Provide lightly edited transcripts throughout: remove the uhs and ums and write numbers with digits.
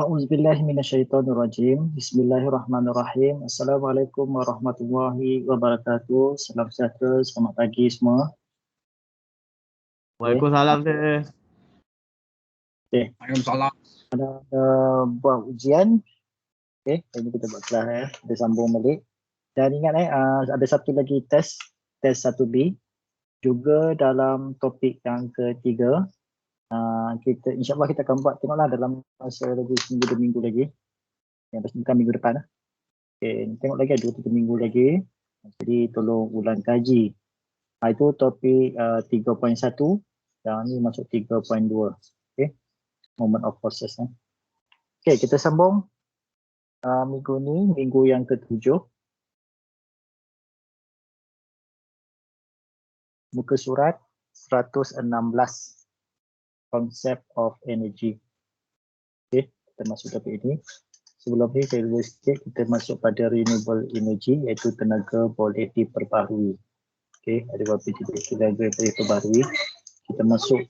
A'udzubillahi minasyaitonirrajim. Bismillahirrahmanirrahim. Assalamualaikum warahmatullahi wabarakatuh. Salam sejahtera, selamat pagi semua. Waalaikumsalam, Sir. Okay. Waalaikumsalam. Ada buat ujian. Okay, ini kita buat kelas kita sambung balik. Dan ingat ada satu lagi test 1B. Juga dalam topik yang ketiga. Kita insyaAllah kita akan buat, tengoklah dalam masa lagi seminggu 2 minggu lagi. Yang pasti bukan minggu depan. Okay, tengok lagi 2-3 minggu lagi. Jadi tolong ulang kaji. Itu topik 3.1 dan ni masuk 3.2. Okay, moment of process. Okay, kita sambung. Minggu ni, minggu yang ke-7. Muka surat 116. Concept of energy. Okay, kita masuk topik ini. Sebelum ni saya dulu sikit, kita masuk pada renewable energy iaitu tenaga boleh diperbaharui. Okay, ada beberapa jenis tenaga boleh diperbaharui. Kita masuk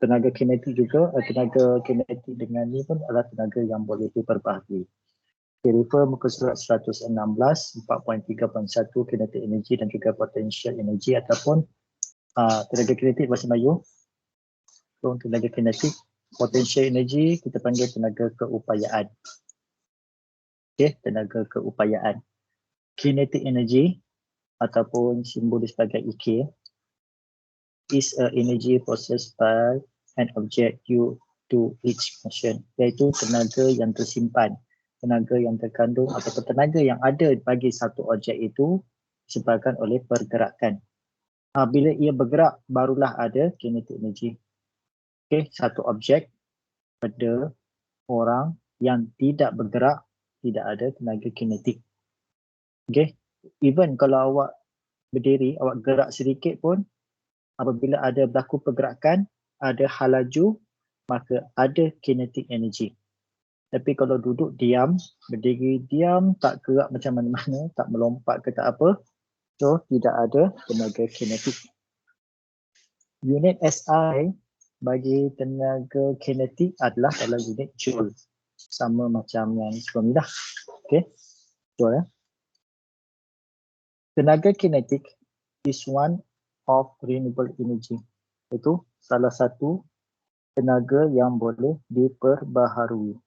tenaga kinetik juga. Tenaga kinetik dengan ni pun adalah tenaga yang boleh diperbaharui. Okay, refer muka surat 116, 4.3.1 kinetic energy dan juga potential energy ataupun tenaga kinetik bahasa Melayu. So, tenaga kinetik, potential energy kita panggil tenaga keupayaan. Okay, tenaga keupayaan. Kinetic energy ataupun simbol sebagai EK is a energy processed by an object due to its motion, iaitu tenaga yang tersimpan, tenaga yang terkandung ataupun tenaga yang ada bagi satu objek itu disebabkan oleh pergerakan. Bila ia bergerak barulah ada kinetic energy. Okay, satu objek, benda, orang yang tidak bergerak tidak ada tenaga kinetik. Okay, even kalau awak berdiri, awak gerak sedikit pun, apabila ada berlaku pergerakan, ada hal laju, maka ada kinetic energy. Tapi kalau duduk diam, berdiri diam, tak gerak macam mana-mana, tak melompat ke tak apa, so tidak ada tenaga kinetik. Unit SI bagi tenaga kinetik adalah dalam unit joule. Sama macam yang sebelum ni dah. Okay, joule. Tenaga kinetik is one of renewable energy. Itu salah satu tenaga yang boleh diperbaharui.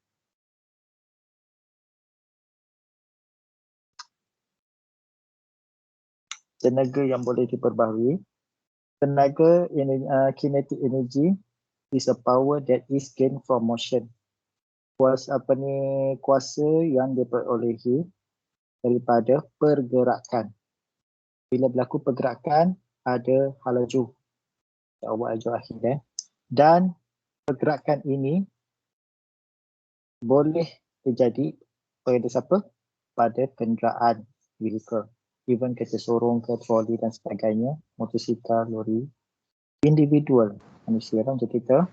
Tenaga yang boleh diperbaharui. Tenaga kinetic energy is a power that is gained from motion. Kuasa yang diperolehi daripada pergerakan. Bila berlaku pergerakan, ada hal laju. Awal laju akhir. Dan pergerakan ini boleh terjadi pada siapa? Pada kenderaan vehicle. Even kereta sorong ke troli dan sebagainya, motosikal, lori, individual, manusia macam kita,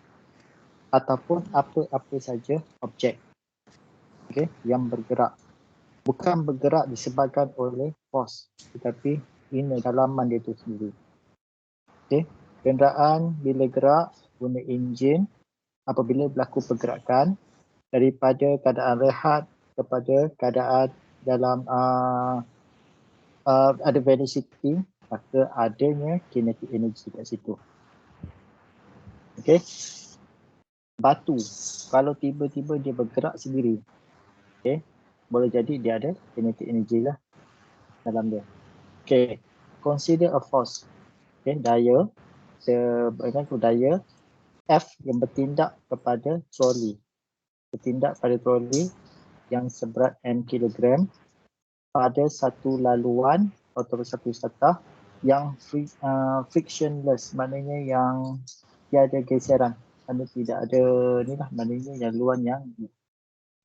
ataupun apa-apa saja objek, okay, yang bergerak. Bukan bergerak disebabkan oleh force, tetapi ini dalaman dia itu sendiri. Okay. Kenderaan bila gerak guna enjin, apabila berlaku pergerakan daripada keadaan rehat kepada keadaan dalam ada velocity, maka adanya kinetic energy kat situ. Okay. Batu, kalau tiba-tiba dia bergerak sendiri, okay, boleh jadi dia ada kinetic energy lah dalam dia. Okay, consider a force. Okay, daya, daya F yang bertindak kepada troli. Bertindak pada troli yang seberat M kilogram pada satu laluan atau satu setah yang frictionless, maknanya yang tiada geseran. Maknanya tidak ada ni lah, maknanya yang laluan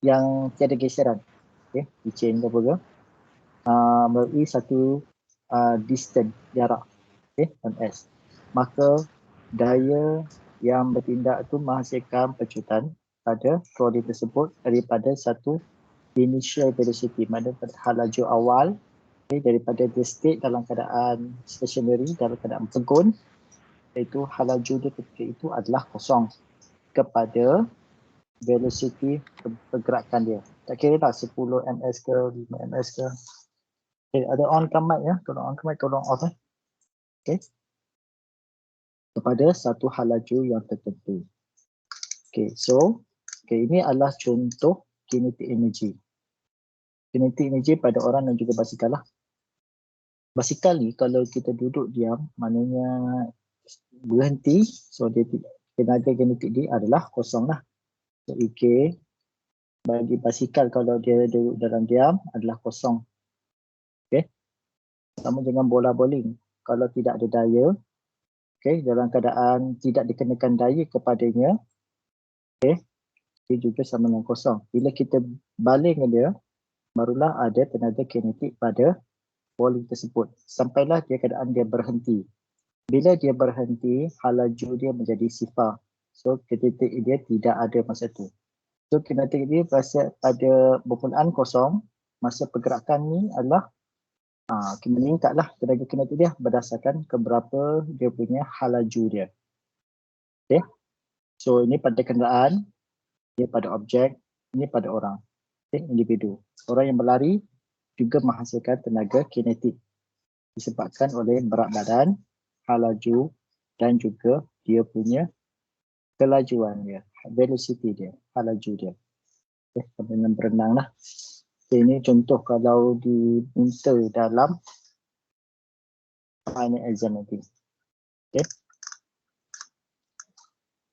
yang tiada geseran. Okay, chain ke apa ke, melalui satu distance, jarak, okay, ms. Maka daya yang bertindak itu menghasilkan pecutan pada troli tersebut daripada satu initial velocity, maknanya hal laju awal, okay, daripada dia state dalam keadaan stationary, dalam keadaan pegun, iaitu hal laju dia ketika itu adalah kosong, kepada velocity pergerakan dia. Tak kira lah 10 ms ke 5 ms ke. Okay, ada on ke mic ya? Tolong on ke mic, tolong off eh. Okay. Kepada satu hal laju yang tertentu. Okay, so ini adalah contoh kinetic energy. Kinetic energy pada orang dan juga basikal lah. Basikal ni kalau kita duduk diam, maknanya berhenti, so dia tenaga kinetik dia adalah kosong lah. So EK bagi basikal kalau dia duduk dalam diam adalah kosong. Okay. Sama dengan bola bowling. Kalau tidak ada daya, okay, dalam keadaan tidak dikenakan daya kepadanya, okay, dia juga sama dengan kosong. Bila kita baling dia, barulah ada tenaga kinetik pada bowling tersebut. Sampailah dia keadaan dia berhenti. Bila dia berhenti, hal laju dia menjadi sifar. So kinetik dia tidak ada masa tu. So kinetik dia pada permulaan kosong, masa pergerakan ni adalah meningkatlah tenaga kinetik dia berdasarkan keberapa dia punya hal laju dia. Okay. So ini pada kenderaan, ini pada objek, ini pada orang. Okay. Individu. Orang yang berlari juga menghasilkan tenaga kinetik disebabkan oleh berat badan, hal laju dan juga dia punya kelajuan dia, velocity dia, hal laju dia. Okay. Dengan berenang lah. Okay, ini contoh kalau diminta dalam final exam nanti. Okay.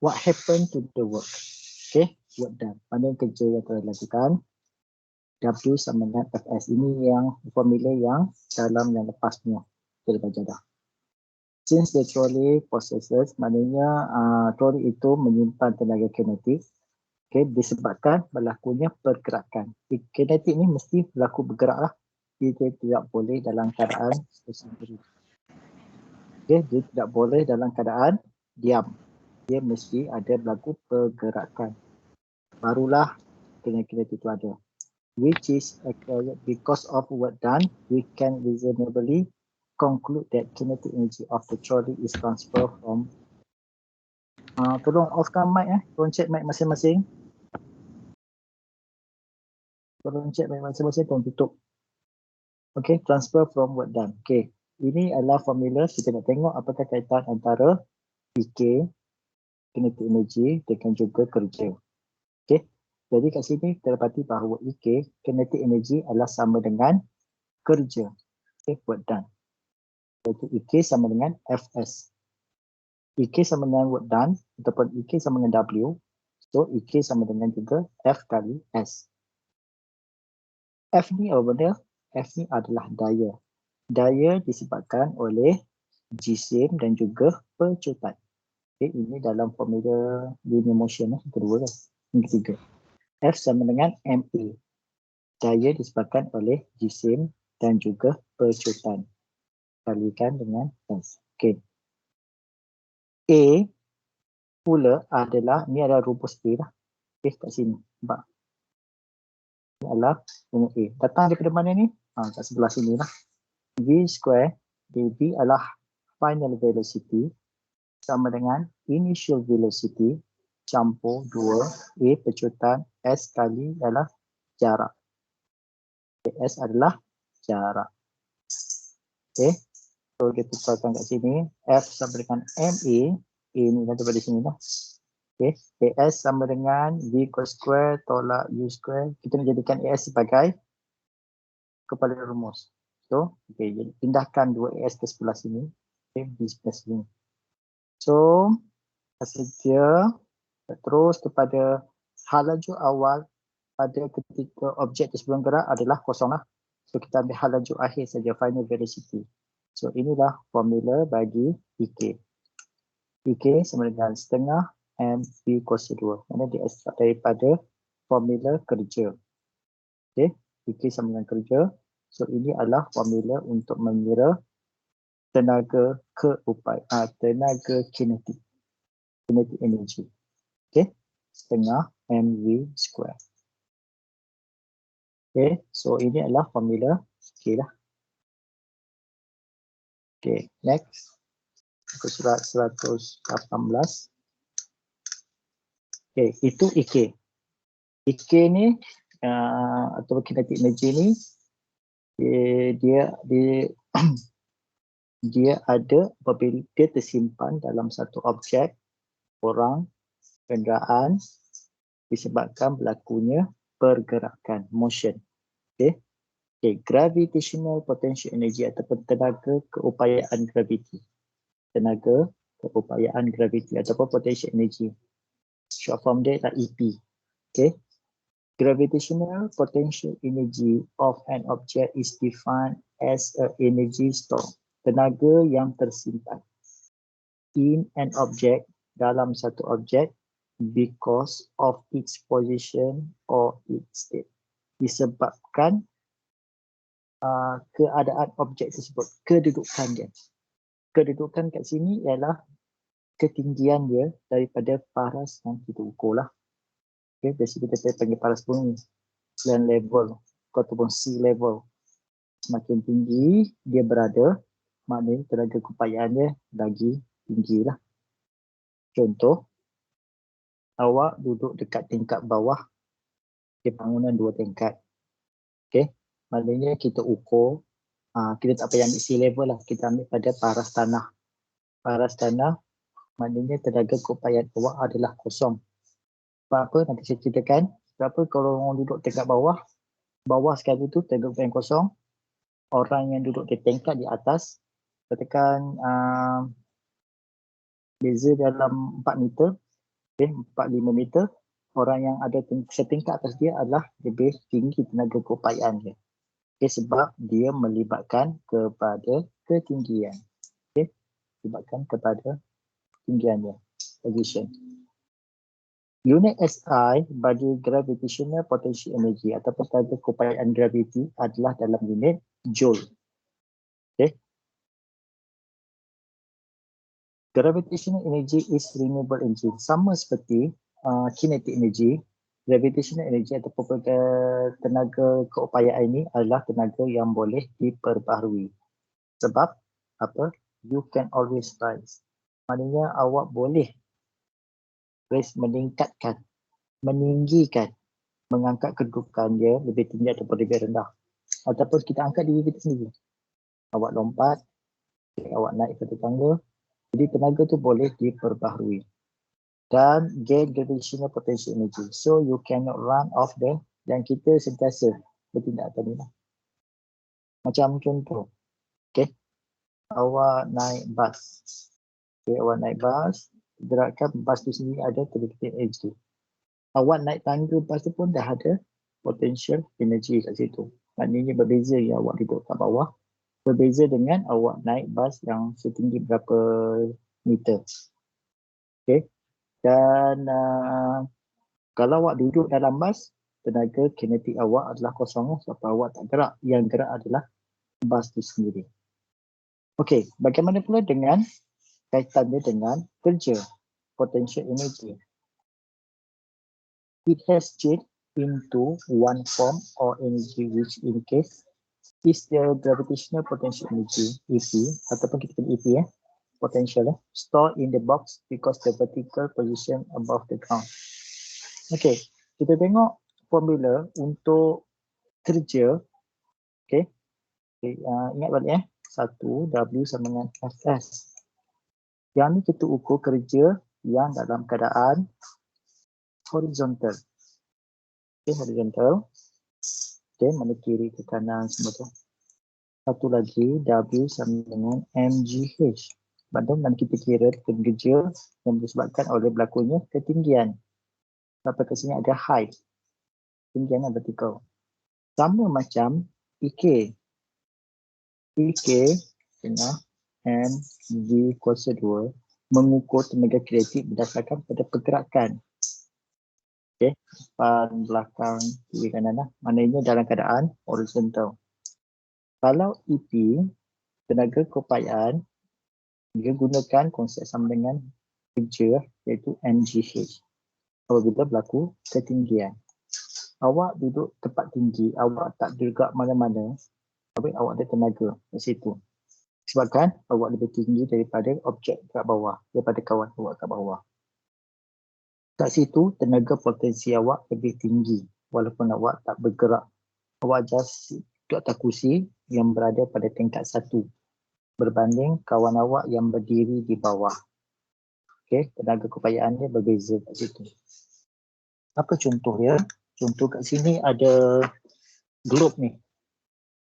What happened to the work? Okay, work done. Mana kerja yang telah dilakukan? W sama dengan Fs. Ini yang formula yang dalam yang lepas punya. Kita baca dah. Since the trolley possesses, maknanya trolley itu menyimpan tenaga kinetik. Okay, disebabkan berlakunya pergerakan. Kinetik ni mesti berlaku bergerak lah. Dia tidak boleh dalam keadaan sendiri. Okay, dia tidak boleh dalam keadaan diam. Dia mesti ada berlaku pergerakan. Barulah tenaga kinetik itu ada. Which is because of work done, we can reasonably conclude that kinetic energy of the trolley is transferred from tolong offkan mic tolong check mic masing-masing. Tolong check mic masing-masing, tolong tutup. Okay, transfer from work done. Okay, ini adalah formula. Kita nak tengok apakah kaitan antara PK, kinetic energy dengan juga kerja. Okay. Jadi kat sini kita dapati bahawa EK, kinetic energy adalah sama dengan kerja. Okay, work done. Jadi EK sama dengan Fs. EK sama dengan work done ataupun EK sama dengan W. So EK sama dengan juga F kali S. F ni apa benda? F ni adalah daya. Daya disebabkan oleh jisim dan juga pecutan. Okay, ini dalam formula linear motion yang kedua kan. Yang ketiga. F sama dengan MA. Daya disebabkan oleh jisim dan juga pecutan. Kalikan dengan S. Okay. A pula adalah, ni adalah rumus A lah. Okay, kat sini. Nampak? Ini adalah rumus A. Datang daripada mana ni? Kat sebelah sini lah. V square, V adalah final velocity sama dengan initial velocity campur 2 A pecutan S kali adalah jarak. S adalah jarak. Okay. So kita tukarkan kat sini. F sama dengan MA. A ni daripada sini lah. Okay. AS sama dengan V square tolak U square. Kita nak jadikan AS sebagai kepala rumus. So, okay, jadi pindahkan 2AS ke sebelah sini. Okay, di sebelah sini. So, sedia terus kepada hal laju awal pada ketika objek tersebut bergerak adalah kosong lah. So, kita ambil hal laju akhir saja, final velocity. So, inilah formula bagi EK. EK sama dengan setengah MV kuasa 2. Mana dia ekstrak daripada formula kerja. Okay, EK sama dengan kerja. So, ini adalah formula untuk mengira tenaga tenaga kinetik. Kinetic energy. Okay, setengah MV square. Okay, so ini adalah formula EK lah. Okay, next. Surat 118. Okay, itu EK. EK ni atau kinetic energy ni dia dia ada apabila dia tersimpan dalam satu objek, orang, kenderaan disebabkan berlakunya pergerakan, motion. Okay. Gravitational potential energy ataupun tenaga keupayaan graviti. Tenaga keupayaan graviti ataupun potential energy. Short form dia adalah EP. Okay. Gravitational potential energy of an object is defined as a energy store. Tenaga yang tersimpan in an object, dalam satu objek, because of its position or its state. Disebabkan keadaan objek tersebut, kedudukan dia. Kedudukan kat sini ialah ketinggian dia daripada paras yang kita ukur lah. Okay, biasa kita panggil paras bumi, land level ataupun sea level. Semakin tinggi dia berada, maknanya tenaga keupayaan dia lagi tinggi lah. Contoh, awak duduk dekat tingkat bawah di bangunan 2 tingkat. Okay, maknanya kita ukur, kita tak payah ambil sea level lah, kita ambil pada paras tanah. Paras tanah maknanya tenaga keupayaan awak adalah kosong. Sebab apa? Nanti saya ceritakan. Sebab apa kalau orang duduk tingkat bawah, bawah sekali tu tenaga keupayaan kosong. Orang yang duduk di tingkat di atas, katakan beza dalam 4 meter, 4-5 meter, orang yang ada setingkat atas dia adalah lebih tinggi tenaga keupayaan dia. Okay, sebab dia melibatkan kepada ketinggian. Okay, melibatkan kepada ketinggiannya, position. Unit SI bagi gravitational potential energy ataupun tenaga keupayaan graviti adalah dalam unit joule. Okay. Gravitational energy is renewable energy. Sama seperti kinetic energy, gravitational energy ataupun tenaga keupayaan ini adalah tenaga yang boleh diperbaharui. Sebab apa? You can always rise. Maknanya awak boleh meningkatkan, meninggikan, mengangkat kedudukan dia lebih tinggi ataupun lebih rendah. Ataupun kita angkat diri kita sendiri. Awak lompat, awak naik ke tangga. Jadi tenaga tu boleh diperbaharui. Dan gain gravitational potential energy. So you cannot run off the, dan kita sentiasa bertindak tadi lah. Macam contoh, okay, awak naik bas. Okay, awak naik bas, gerakan bas tu sendiri ada kinetic energy. Awak naik tangga bas tu pun dah ada potential energy kat situ. Maknanya berbeza yang awak duduk kat bawah, berbeza dengan awak naik bas yang setinggi berapa meter. Okay. Dan kalau awak duduk dalam bas, tenaga kinetik awak adalah kosong sebab awak tak gerak. Yang gerak adalah bas itu sendiri. Okey, bagaimana pula dengan kaitannya dengan kerja, potential energy? It has changed into one form or energy which in case is the gravitational potential energy, EP, ataupun kita panggil EP, potential, stored in the box because the vertical position above the ground. Okey, kita tengok formula untuk kerja. Okey, ingat balik 1 W sama dengan Fs. Yang ni kita ukur kerja yang dalam keadaan horizontal. Okey, horizontal. Okey, mana kiri ke kanan semua tu. Satu lagi W sama dengan mgh. Sebab kita kira kerja yang disebabkan oleh berlakunya ketinggian. Sampai ke sini ada height. Ketinggian yang vertikal. Sama macam EK. EK dengan mv kuasa 2 mengukur tenaga kinetik berdasarkan pada pergerakan. Okey, depan, belakang, kiri kanan lah. Maknanya dalam keadaan horizontal. Kalau EP, tenaga keupayaan, dia gunakan konsep sama dengan kerja iaitu mgh. Apabila berlaku ketinggian. Awak duduk tempat tinggi, awak tak bergerak mana-mana, tapi awak ada tenaga di situ. Sebabkan awak lebih tinggi daripada objek kat bawah, daripada kawan awak kat bawah. Kat situ tenaga potensi awak lebih tinggi walaupun awak tak bergerak. Awak just duduk atas kursi yang berada pada tingkat 1 berbanding kawan awak yang berdiri di bawah. Okey, tenaga keupayaan dia berbeza kat situ. Apa contoh dia? Contoh kat sini ada globe ni.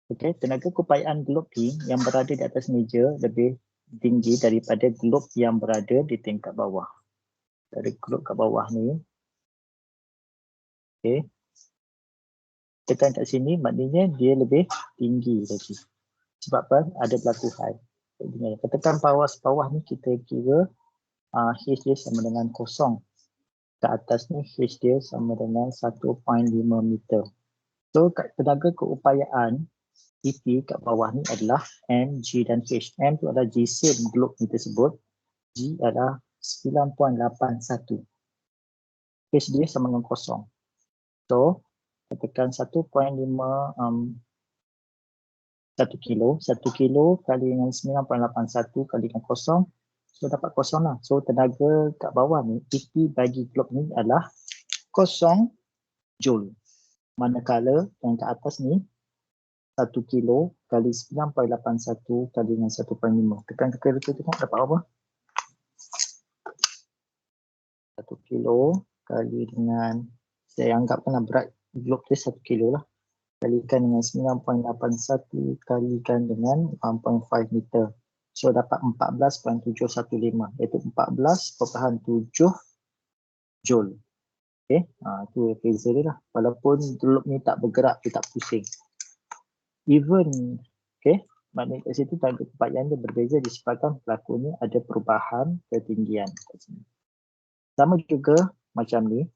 Okey, tenaga keupayaan globe ni yang berada di atas meja lebih tinggi daripada globe yang berada di tingkat bawah. Dari globe kat bawah ni. Okey. Tekan kat sini maknanya dia lebih tinggi lagi. Sebab apa? Ada berlaku hal. Tekan bawah ni kita kira H dia sama dengan kosong. Ke atas ni H dia sama dengan 1.5 meter. So kat tenaga keupayaan EP kat bawah ni adalah M, G dan H. M tu adalah jisim globe ni tersebut. G adalah 9.81. H dia sama dengan kosong. So tekan 1.5 1 kilo. 1 kilo kali dengan 9.81 kali dengan kosong. So dapat kosong lah. So tenaga kat bawah ni, EP bagi globe ni adalah kosong joule. Manakala yang kat atas ni 1 kilo kali 9.81 kali dengan 1.5. Tekan calculator tengok dapat apa? 1 kilo kali dengan, saya anggapkanlah berat globe tu 1 kilo lah. Kalikan dengan 9.81 kalikan dengan 1.5 meter. So dapat 14.715 iaitu 14.7 joule. Okay, tu beza dia lah. Walaupun globe ni tak bergerak, dia tak pusing. Even, okay, maknanya kat situ tenaga keupayaan dia berbeza disebabkan berlakunya ada perubahan ketinggian kat sini. Sama juga macam ni,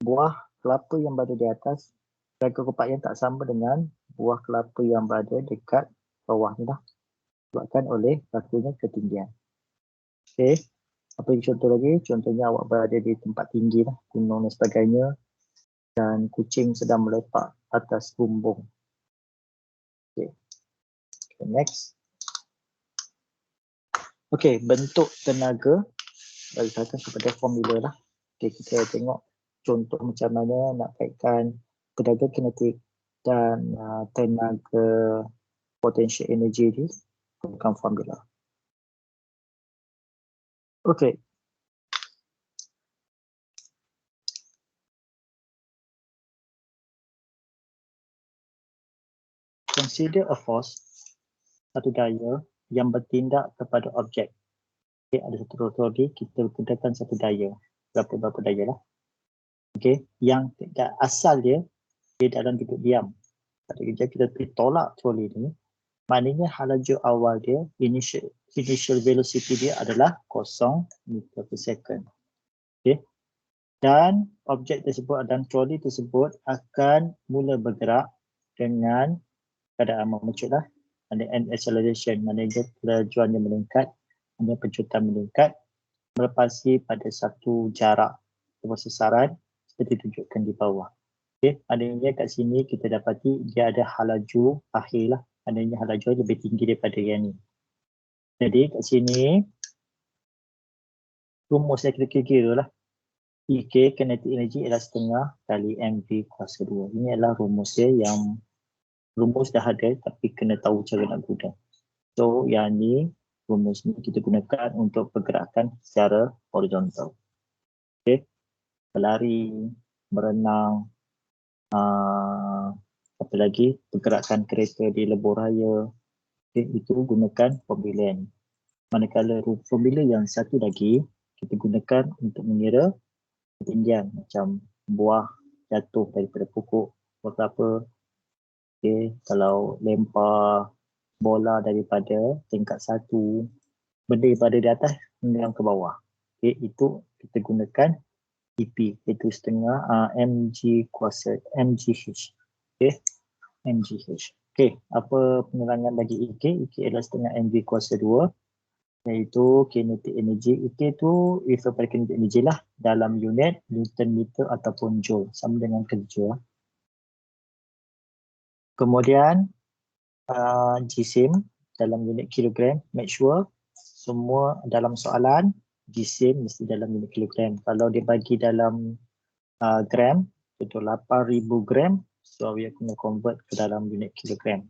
buah kelapa yang berada di atas, tenaga keupayaan tak sama dengan buah kelapa yang berada dekat bawah ni lah. Disebabkan oleh berlakunya ketinggian. Okay, apa yang contoh lagi? Contohnya awak berada di tempat tinggi lah, gunung dan sebagainya, dan kucing sedang melepak atas bumbung. Okay. Okay, next. Okay, bentuk tenaga berdasarkan kepada formula lah. Okay, kita tengok contoh macam mana nak kaitkan tenaga kinetik dan tenaga potential energy ni menggunakan formula. Okay. Consider a force, satu daya yang bertindak kepada objek. Okay, ada satu rotori, kita gunakan satu daya. Berapa daya lah. Okay, yang asal dia dalam duduk diam. Pada kerja kita tolak troli ni, maknanya halaju awal dia, initial velocity dia adalah 0 meter per second. Okay. Dan objek tersebut dan troli tersebut akan mula bergerak dengan keadaan memucut lah. Ada acceleration, maknanya kelajuan yang meningkat, ada pencutan meningkat, melepasi pada satu jarak atau sasaran seperti ditunjukkan di bawah. Okay, maknanya kat sini kita dapati dia ada halaju akhir lah. Maknanya halaju lebih tinggi daripada yang ni. Jadi kat sini rumusnya kita kira lah. EK kinetic energy adalah setengah kali MV kuasa 2. Ini adalah rumusnya yang rumus dah ada tapi kena tahu cara nak guna. So yang ni rumus ni kita gunakan untuk pergerakan secara horizontal. Okay. Berlari, berenang, apa lagi, pergerakan kereta di lebuh raya. Okay. Itu gunakan formula ni. Manakala formula yang satu lagi kita gunakan untuk mengira ketinggian macam buah jatuh daripada pokok, buah kelapa. Okay. Kalau lempar bola daripada tingkat 1, benda yang berada di atas yang ke bawah. Okay. Itu kita gunakan EP, iaitu setengah mg kuasa mgh. Okay. mgh. Okay. Apa penerangan bagi EK? EK adalah setengah mv kuasa 2. Iaitu kinetic energy. EK tu refer pada kinetic energy lah dalam unit Newton meter ataupun joule, sama dengan kerja. Kemudian jisim dalam unit kilogram. Make sure semua dalam soalan jisim mesti dalam unit kilogram. Kalau dia bagi dalam gram, contoh 8,000 gram, so we kena convert ke dalam unit kilogram.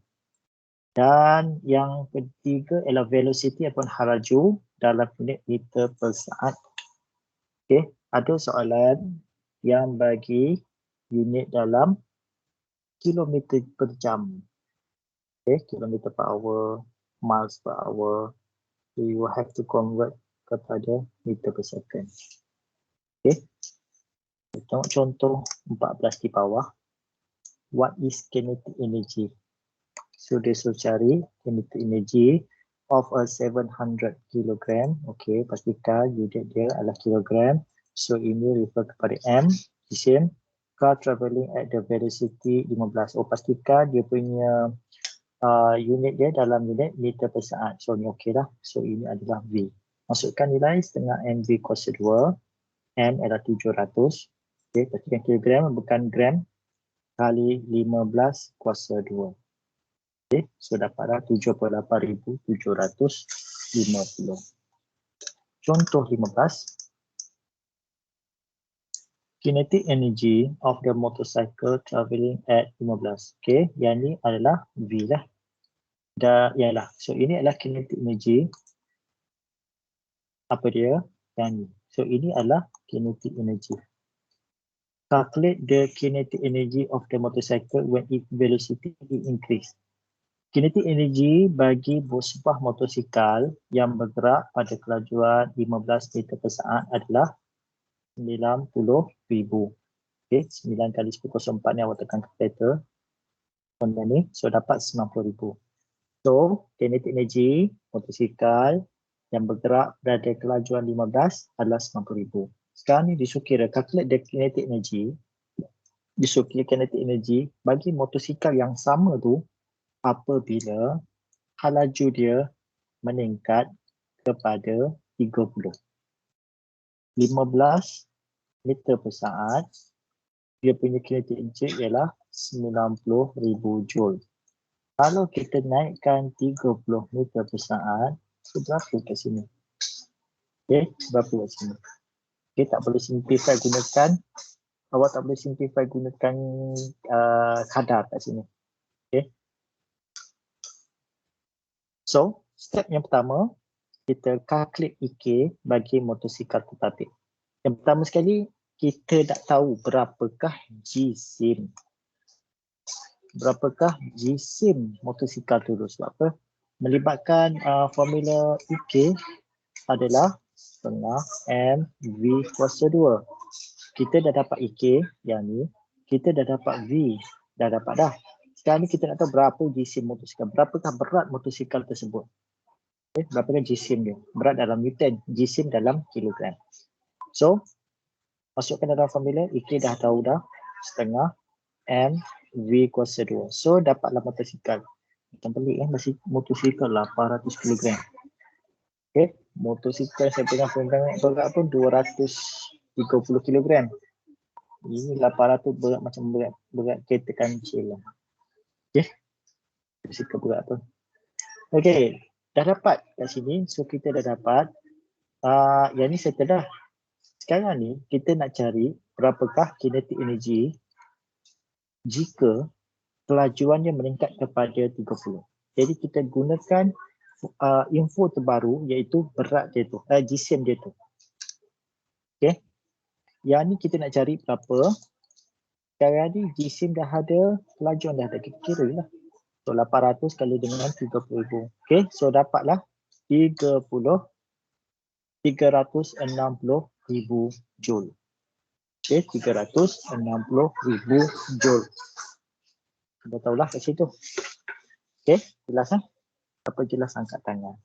Dan yang ketiga ialah velocity ataupun haraju dalam unit meter per saat. Okey, ada soalan yang bagi unit dalam kilometer per jam. Okay, kilometer per hour, miles per hour. So you will have to convert kepada meter per second. Okay, tengok contoh 14 di bawah. What is kinetic energy? So dia suruh cari kinetic energy of a 700 kilogram. Okay, pastikan unit dia adalah kilogram. So ini refer kepada M, jisim. Car travelling at the velocity 15. Oh, pastikan dia punya unit dia dalam unit meter per saat. So ni okey lah. So ini adalah V. Masukkan nilai setengah MV kuasa 2. M adalah 700. Okay, pastikan kilogram bukan gram kali 15 kuasa 2. Okay, so dapatlah 78,750. Contoh 15. Kinetic energy of the motorcycle travelling at 15. Okay, yang ni adalah V lah. Ialah. So ini adalah kinetic energy. Apa dia? Yang ni. So ini adalah kinetic energy. Calculate the kinetic energy of the motorcycle when its velocity increase. Kinetic energy bagi sebuah motosikal yang bergerak pada kelajuan 15 meter per saat adalah 90,000. Okay, 9 kali 10/4 ni awak tekan kalkulator. Benda ni, so dapat 90,000. So, kinetic energy motosikal yang bergerak berada kelajuan 15 adalah 90,000. Sekarang ni disuruh kira calculate the kinetic energy. Disuruh kira kinetic energy bagi motosikal yang sama tu apabila laju dia meningkat kepada 30. 15 meter per saat, dia punya kinetic energy ialah 90,000 joule. Kalau kita naikkan 30 meter per saat, so berapa kat sini? Okay, berapa kat sini? Okay, tak boleh simplify gunakan, awak tak boleh simplify gunakan kadar kat sini. Okay. So, step yang pertama, kita calculate EK bagi motosikal tertatih. Yang pertama sekali, kita tak tahu berapakah jisim. Berapakah jisim motosikal tu? Sebab apa? Melibatkan formula EK adalah setengah MV kuasa 2. Kita dah dapat EK yang ni, kita dah dapat V, dah dapat dah. Sekarang ni kita nak tahu berapa jisim motosikal, berapakah berat motosikal tersebut. Okay, berapakah jisim dia? Berat dalam Newton, jisim dalam kilogram. So, masukkan dalam formula, EK dah tahu dah, setengah MV kuasa 2. So, dapatlah motosikal. Macam pelik masih motosikal 800 kg. Okay, motosikal saya tengah berat pun 230 kg. Ini 800 berat macam berat kereta kancil lah. Okay, motosikal berat tu. Okay, dah dapat kat sini. So, kita dah dapat. Yang ni settle dah. Sekarang ni kita nak cari berapakah kinetic energy jika kelajuannya meningkat kepada 30. Jadi kita gunakan info terbaru iaitu berat dia tu, jisim dia tu. Okay. Yang ni kita nak cari berapa. Sekarang ni jisim dah ada, kelajuan dah ada. Kita kira lah. So 800 kali dengan 30,000. Okay. So dapatlah 360,000 joule. Okay, 360,000 joule. Kita tahulah kat situ. Okay, jelas kan? Apa jelas angkat tangan?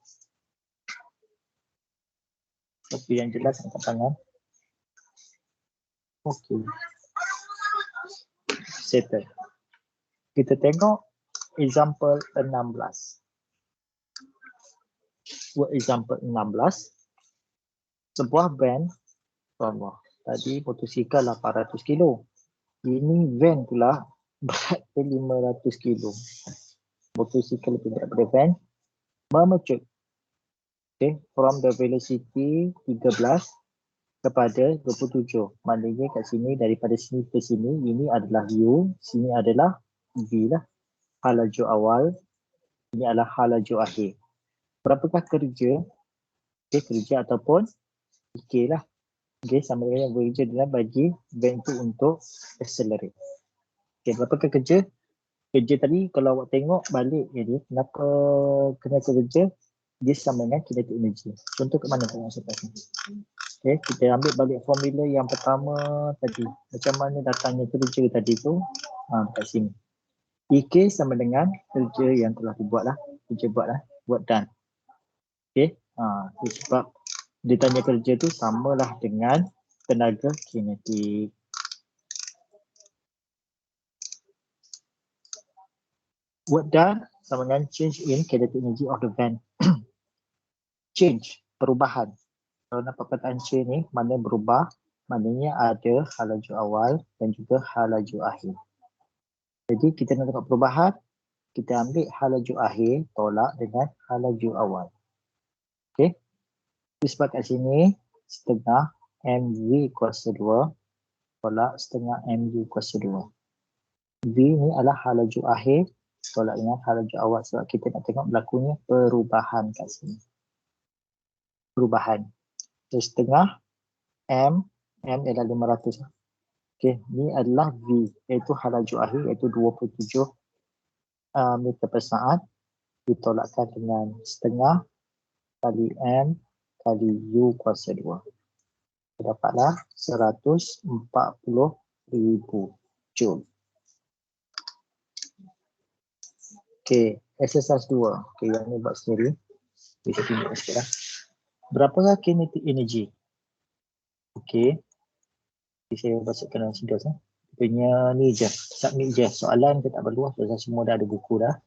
Tapi yang jelas angkat tangan. Okay. Settle. Kita tengok example 16. Buat example 16. Sebuah van, tadi motosikal 800 kilo. Ini van pula berat 500 kilo. Motosikal lebih berat daripada van. Memecut. Okay, from the velocity 13 kepada 27. Maknanya kat sini daripada sini ke sini ini adalah U, sini adalah V lah. Hal laju awal, ini adalah hal laju akhir. Berapakah kerja? Okay, kerja ataupun K lah. Okay, sama dengan kerja dalam bagi van tu untuk accelerate. Okay, berapakah kerja? Kerja tadi kalau awak tengok balik jadi kenapa kena kerja? Dia sama dengan kinetic energy. Contoh ke mana tengok saya pasal. Okay, kita ambil balik formula yang pertama tadi. Macam mana datangnya kerja tadi tu? Kat sini. EK sama dengan kerja yang telah dibuat lah. Kerja buat lah. Buat done. Okay. Sebab dia tanya kerja tu samalah dengan tenaga kinetik. Work done sama dengan change in kinetic energy of the van. Change, perubahan. Kalau nampak perkataan change ni, mana berubah, maknanya ada hal laju awal dan juga hal laju akhir. Jadi kita nak dapat perubahan, kita ambil hal laju akhir, tolak dengan hal laju awal. Okay. Sebab kat sini, setengah MV kuasa 2, tolak setengah MU kuasa 2. V ni adalah hal laju akhir, tolak dengan hal laju awal sebab kita nak tengok berlakunya perubahan kat sini. Perubahan. So, setengah M adalah 500. Okay, ni adalah V, iaitu hal laju akhir, iaitu 27 meter per saat. Ditolakkan dengan setengah kali M kali U kuasa 2. Dapatlah 140,000 Joule. Okay, exercise 2. Okay, yang ni buat sendiri. Kita tunjuk sikit lah. Berapakah kinetic energy? Okay. Saya masukkan dalam sidos. Punya ni je, submit je. Soalan kita tak perlu lah, sebab semua dah ada buku dah.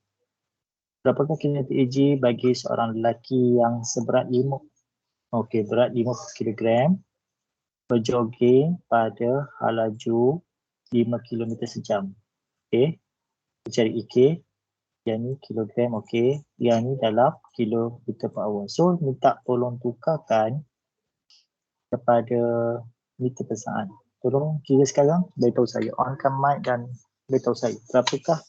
Berapakah kinetic energy bagi seorang lelaki yang seberat 5? Okey, berat 50 kg, berjoging pada hal laju 5 km sejam. Okey, cari EK. Yang ni kilogram, okey. Yang ni dalam kilometer per hour. So, minta tolong tukarkan kepada meter per saat. Tolong kira sekarang, beritahu saya. On-cam mic dan beritahu saya. Berapakah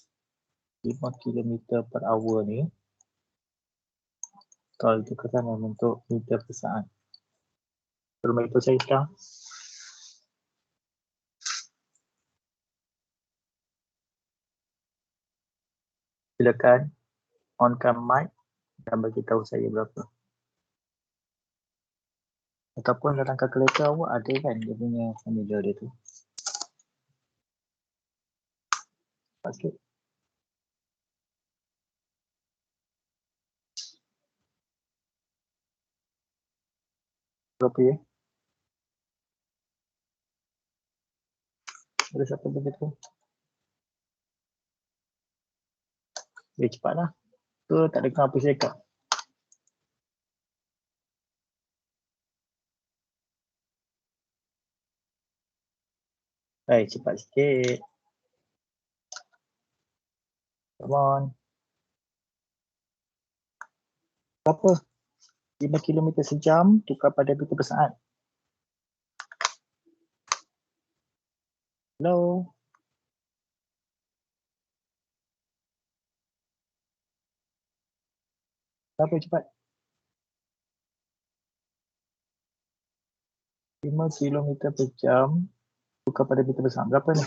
5 km per hour ni? Kalau ditukarkan dalam bentuk meter per saat. Tolong beritahu saya sekarang. Silakan on-cam mic dan bagi tahu saya berapa. Ataupun dalam kalkulator awak ada kan dia punya formula dia tu. Sikit. Berapa ya? Ada siapa begitu? Cepatlah. Tu tak ada kenapa saya cakap. Hai, cepat sikit. Come on. Berapa? 5 km sejam tukar pada meter per saat. Hello? Berapa cepat? 5 km per jam tukar pada meter per saat. Berapa ni?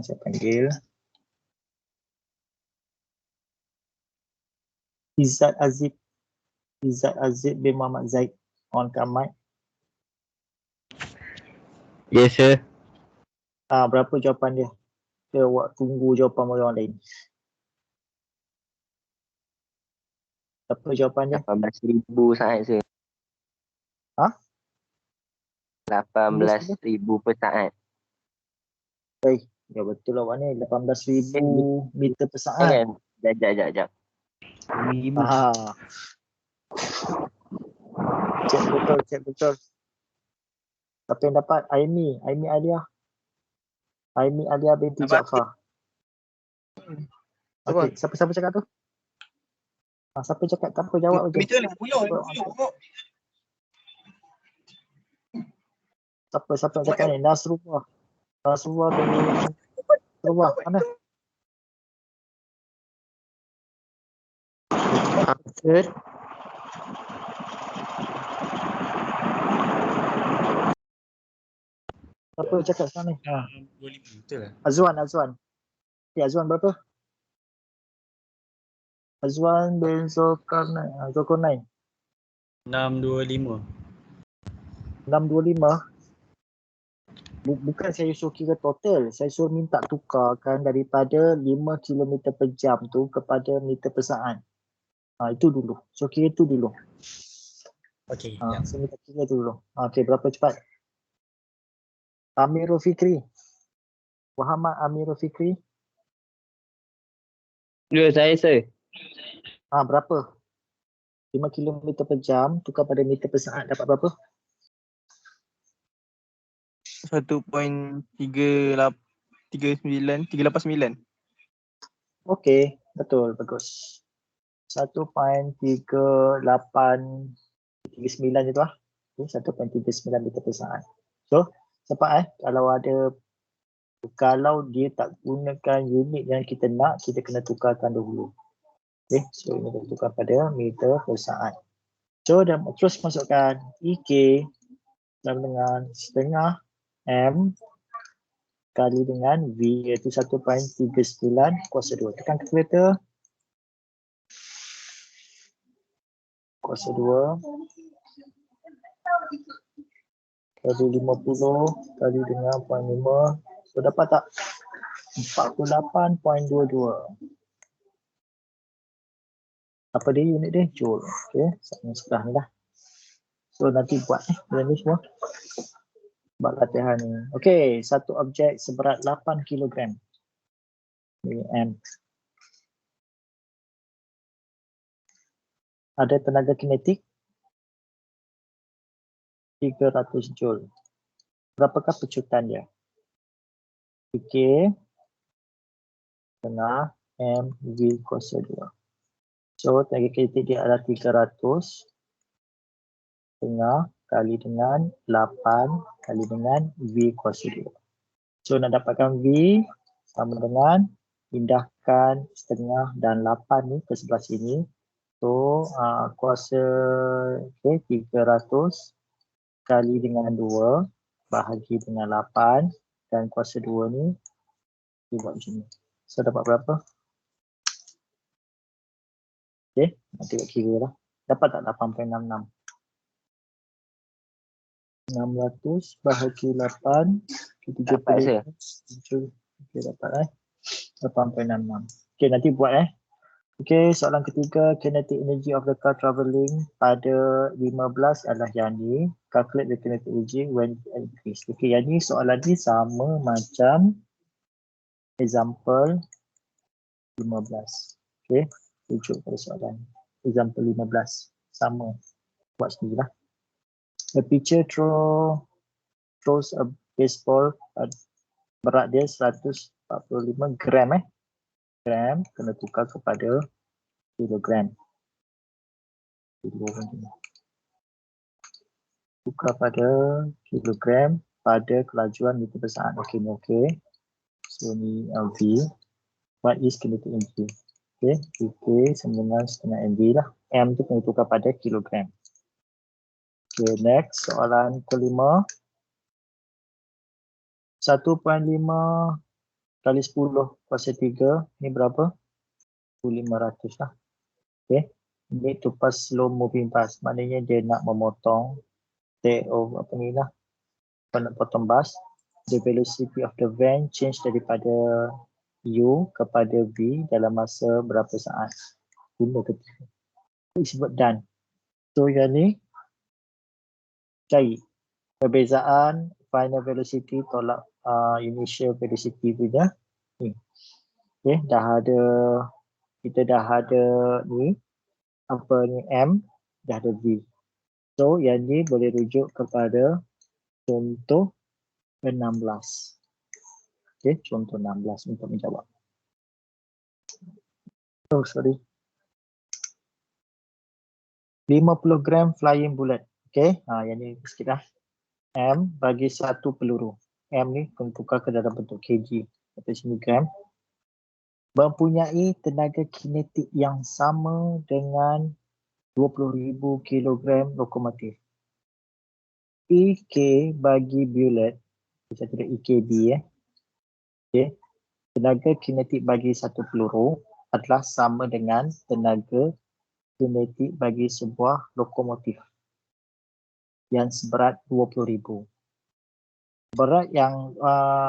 Saya panggil. Izzat Azib bin Muhammad Zaid on cam mic. Yes, sir. Berapa jawapan dia? Kita awak tunggu jawapan orang lain. Berapa jawapan dia? 18,000 saat, sir. Ha? 18,000 per saat. Baik, ya betul awak ni 18,000 meter per saat. Kan? Sekejap. 1,000. Cek betul. Siapa yang dapat? Aimi Alia binti Jaafar. Okey, siapa cakap tu? Siapa cakap tak apa jawab je. Meter lah, pulau. Siapa yang cakap ni? Nasrullah. Nasrullah mana? Sir. Siapa yang cakap sekarang ni? 25 betul lah. Azwan. Okay, Azwan berapa? Azwan bin Zulkarnain. 625. 625. Bukan saya suruh kira total. Saya suruh minta tukarkan daripada 5 km per jam tu kepada meter per saat. Itu dulu. So kira itu dulu. Okey. Saya minta kira tu dulu. Okey, berapa cepat? Amirul Fikri. Muhammad Amirul Fikri. Ya, saya sir. Berapa? 5 km per jam tukar pada meter per saat dapat berapa? 1.389. Okey, betul, bagus. 1.3839 itu lah. 1.39 meter per saat. So, cepat kalau dia tak gunakan unit yang kita nak, kita kena tukarkan dahulu. Okay, so ini kita tukar pada meter per saat. So, dan terus masukkan EK sama dengan setengah M kali dengan V iaitu 1.39 kuasa 2. Tekan kalkulator. Kuasa 2 kali 50 kali dengan 0.5. So dapat tak? 48.22. Apa dia unit dia? Joule. Okey, sama sebelah ni lah. So nanti buat benda ni semua. Buat latihan ni. Okey, satu objek seberat 8 kg. Ini M. Ada tenaga kinetik 300 Joule. Berapakah pecutan dia? Okey. Tengah M V kuasa 2. So tenaga kinetik dia adalah 300 tengah kali dengan 8 kali dengan V kuasa 2. So nak dapatkan V sama dengan pindahkan setengah dan 8 ni ke sebelah sini. So kuasa 300 kali dengan 2 bahagi dengan 8 dan kuasa 2 ni buat macam ni. So dapat berapa? Okey, nanti buat kira lah. Dapat tak 8.66? 600 bahagi 8 Dapat, sir. 75. Okey, dapat 8.66. Okey, nanti buat Okey, soalan ketiga, kinetic energy of the car travelling pada 15 adalah yang ni. Calculate the kinetic energy when increase. Okey, yang ni soalan ni sama macam example 15. Okey, rujuk pada soalan example 15. Sama. Buat sendirilah. The pitcher throws a baseball, berat dia 145 gram gram, kena tukar kepada kilogram. Tukar pada kilogram pada kelajuan meter per saat. Okey, ni okey. So ni V. What is kinetic energy? Okey, V sama dengan setengah MV lah. M tu kena tukar pada kilogram. Okay, next soalan kelima. 1.5 kali 10 kuasa 3 ni berapa? 500 lah. Okay, need to pass slow moving bus. Maknanya dia nak memotong apa ni lah, nak potong bus. The velocity of the van change daripada U kepada V dalam masa berapa saat? 5 ketika. Disebut done. So yang ni cari perbezaan final velocity tolak initial velocity punya ni. Okay, kita dah ada ni apa ni M, dah ada V. So yang ni boleh rujuk kepada contoh 16. Okay, contoh 16 untuk menjawab. Oh, sorry. 50 gram flying bullet. Okey, yang ni sikit dah. M bagi satu peluru. M ni kena tukar ke dalam bentuk kg atau sini gram. Mempunyai tenaga kinetik yang sama dengan 20,000 kilogram lokomotif. EK bagi bullet, kita tulis EKB Okay. Tenaga kinetik bagi satu peluru adalah sama dengan tenaga kinetik bagi sebuah lokomotif yang seberat 20,000. Berat yang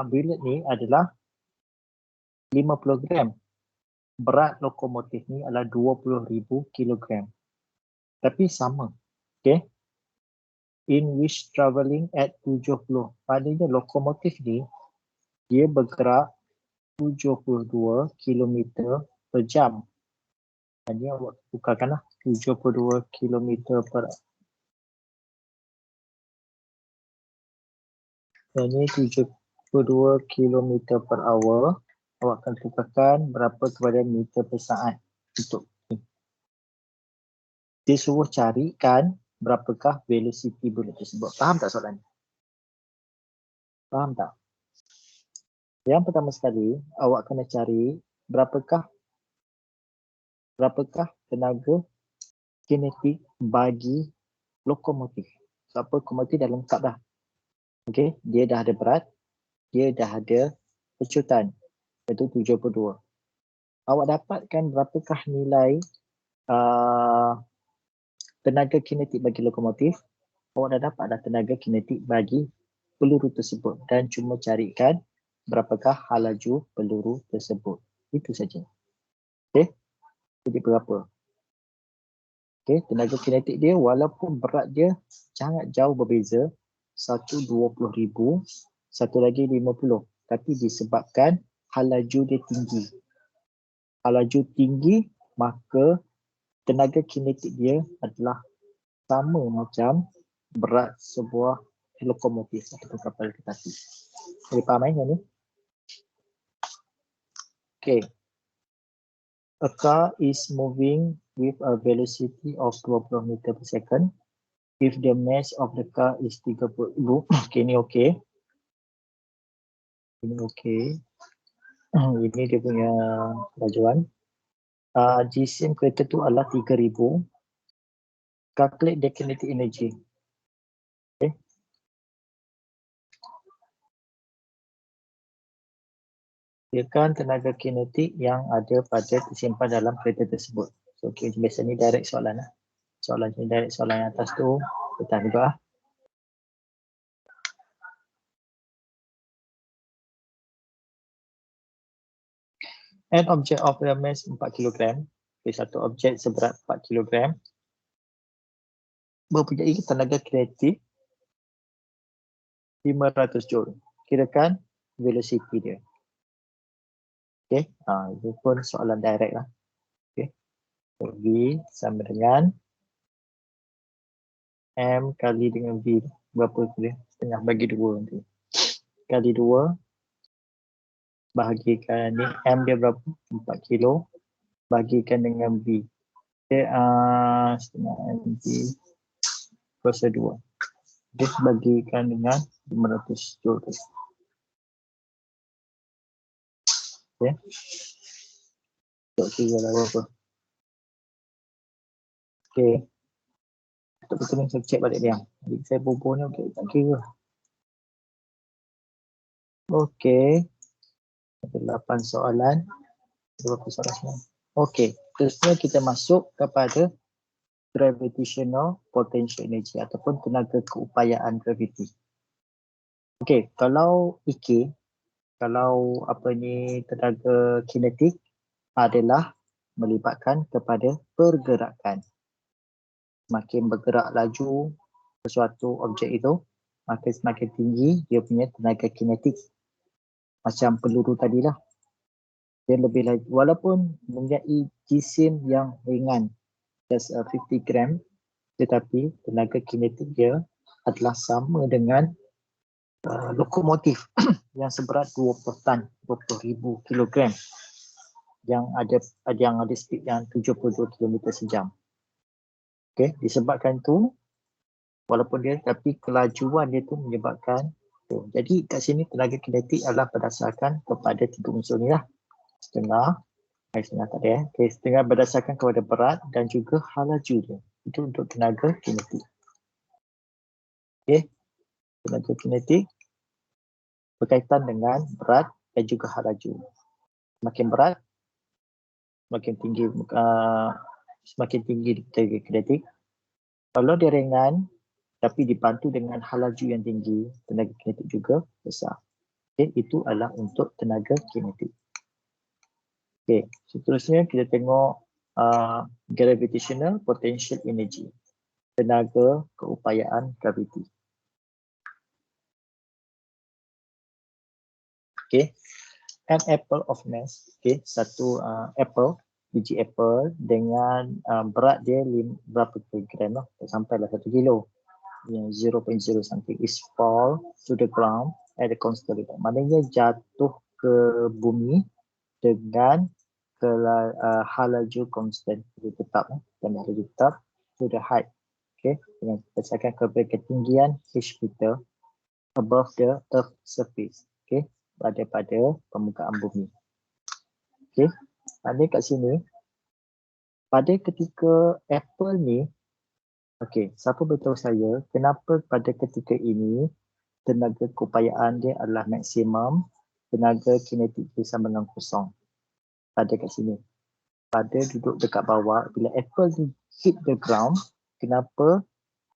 bullet ni adalah 50 gram. Berat lokomotif ni adalah 20,000 kilogram. Tapi sama. Okay. In which travelling at 70. Maknanya lokomotif ni dia bergerak 72 km per jam. Ini awak bukakanlah 72 km per ini 72 km per hour. Awak akan tukarkan berapa kepada meter per saat untuk ni. Dia suruh carikan berapakah velocity bullet tersebut. Faham tak soalan ni? Faham tak? Yang pertama sekali, awak kena cari berapakah tenaga kinetik bagi lokomotif. Sebab lokomotif dah lengkap dah. Okey, dia dah ada berat, dia dah ada pecutan, iaitu 72. Awak dapatkan berapakah nilai tenaga kinetik bagi lokomotif, awak dah dapat dah tenaga kinetik bagi peluru tersebut dan cuma carikan berapakah laju peluru tersebut. Itu saja. Okey. Jadi berapa? Okey, tenaga kinetik dia walaupun berat dia sangat jauh berbeza, satu 20,000, satu lagi 50. Tapi disebabkan laju dia tinggi. Laju tinggi, maka tenaga kinetik dia adalah sama macam berat sebuah lokomotif atau kapal kereta api. Boleh faham yang ni? Okay. A car is moving with a velocity of 20 meter per second. If the mass of the car is 30,000. Okay, ni okay. Ini okay. Ini dia punya kelajuan. Jisim kereta tu adalah 3,000. Calculate the kinetic energy. Okay. Kirakan tenaga kinetik yang ada pada tersimpan dalam kereta tersebut. So, okay, biasa ni direct soalan lah. Soalan ni direct, soalan yang atas tu kita juga. An object of the mass 4 kg. Okay, satu objek seberat 4 kg. Mempunyai tenaga kinetik 500 joule. Kirakan velocity dia. Okay, itu pun soalan direct lah. Okay, so, V sama dengan M kali dengan V. Berapa tu dia? Setengah bagi 2 nanti. Kali 2. Bahagikan ni. M dia berapa? 4 kilo. Bagikan dengan V. Okay, setengah V kuasa 2. Okay, bagikan dengan 500 joule. Okay. Tak kira lah berapa. Okay. Betul-betul ni saya cek balik dia. Jadi saya bubuh ni okay, tak kira. Okay. Ada 8 soalan. 20 soalan semua. Okay. Terusnya kita masuk kepada gravitational potential energy ataupun tenaga keupayaan graviti. Okay. Kalau EK, kalau tenaga kinetik adalah melibatkan kepada pergerakan. Semakin bergerak laju sesuatu objek itu, maka semakin tinggi dia punya tenaga kinetik. Macam peluru tadilah. Dia lebih laju. Walaupun mempunyai jisim yang ringan, just 50 gram, tetapi tenaga kinetik dia adalah sama dengan lokomotif yang seberat 20 tan, 20,000 kilogram yang ada speed yang 72 km sejam. Okey, disebabkan tu walaupun dia tapi kelajuan dia tu menyebabkan tu. Jadi kat sini tenaga kinetik adalah berdasarkan kepada tiga unsur ni lah. Setengah, setengah tak ada Okey, setengah berdasarkan kepada berat dan juga hal laju dia. Itu untuk tenaga kinetik. Okey, tenaga kinetik berkaitan dengan berat dan juga hal laju. Semakin berat, semakin tinggi semakin tinggi tenaga kinetik. Kalau dia ringan tapi dibantu dengan hal laju yang tinggi, tenaga kinetik juga besar. Okey, itu adalah untuk tenaga kinetik. Okey, seterusnya kita tengok gravitational potential energy, tenaga keupayaan graviti. Okey, an apple of mass, okey, satu apple, biji apple dengan berat dia berapa kilogram lah, tak sampailah 1 kilo. 0.0 something is fall to the ground at a constant rate. Maknanya jatuh ke bumi dengan hal laju konstan, tetap dan laju tetap to the height, okay, dengan berdasarkan kepada ketinggian h meter above the earth surface, okay, pada permukaan bumi. Okay, ada kat sini pada ketika apple ni, okay, siapa beritahu saya kenapa pada ketika ini tenaga keupayaan dia adalah maksimum, tenaga kinetik dia sama dengan kosong. Pada kat sini. Pada duduk dekat bawah, bila apple ni hit the ground, kenapa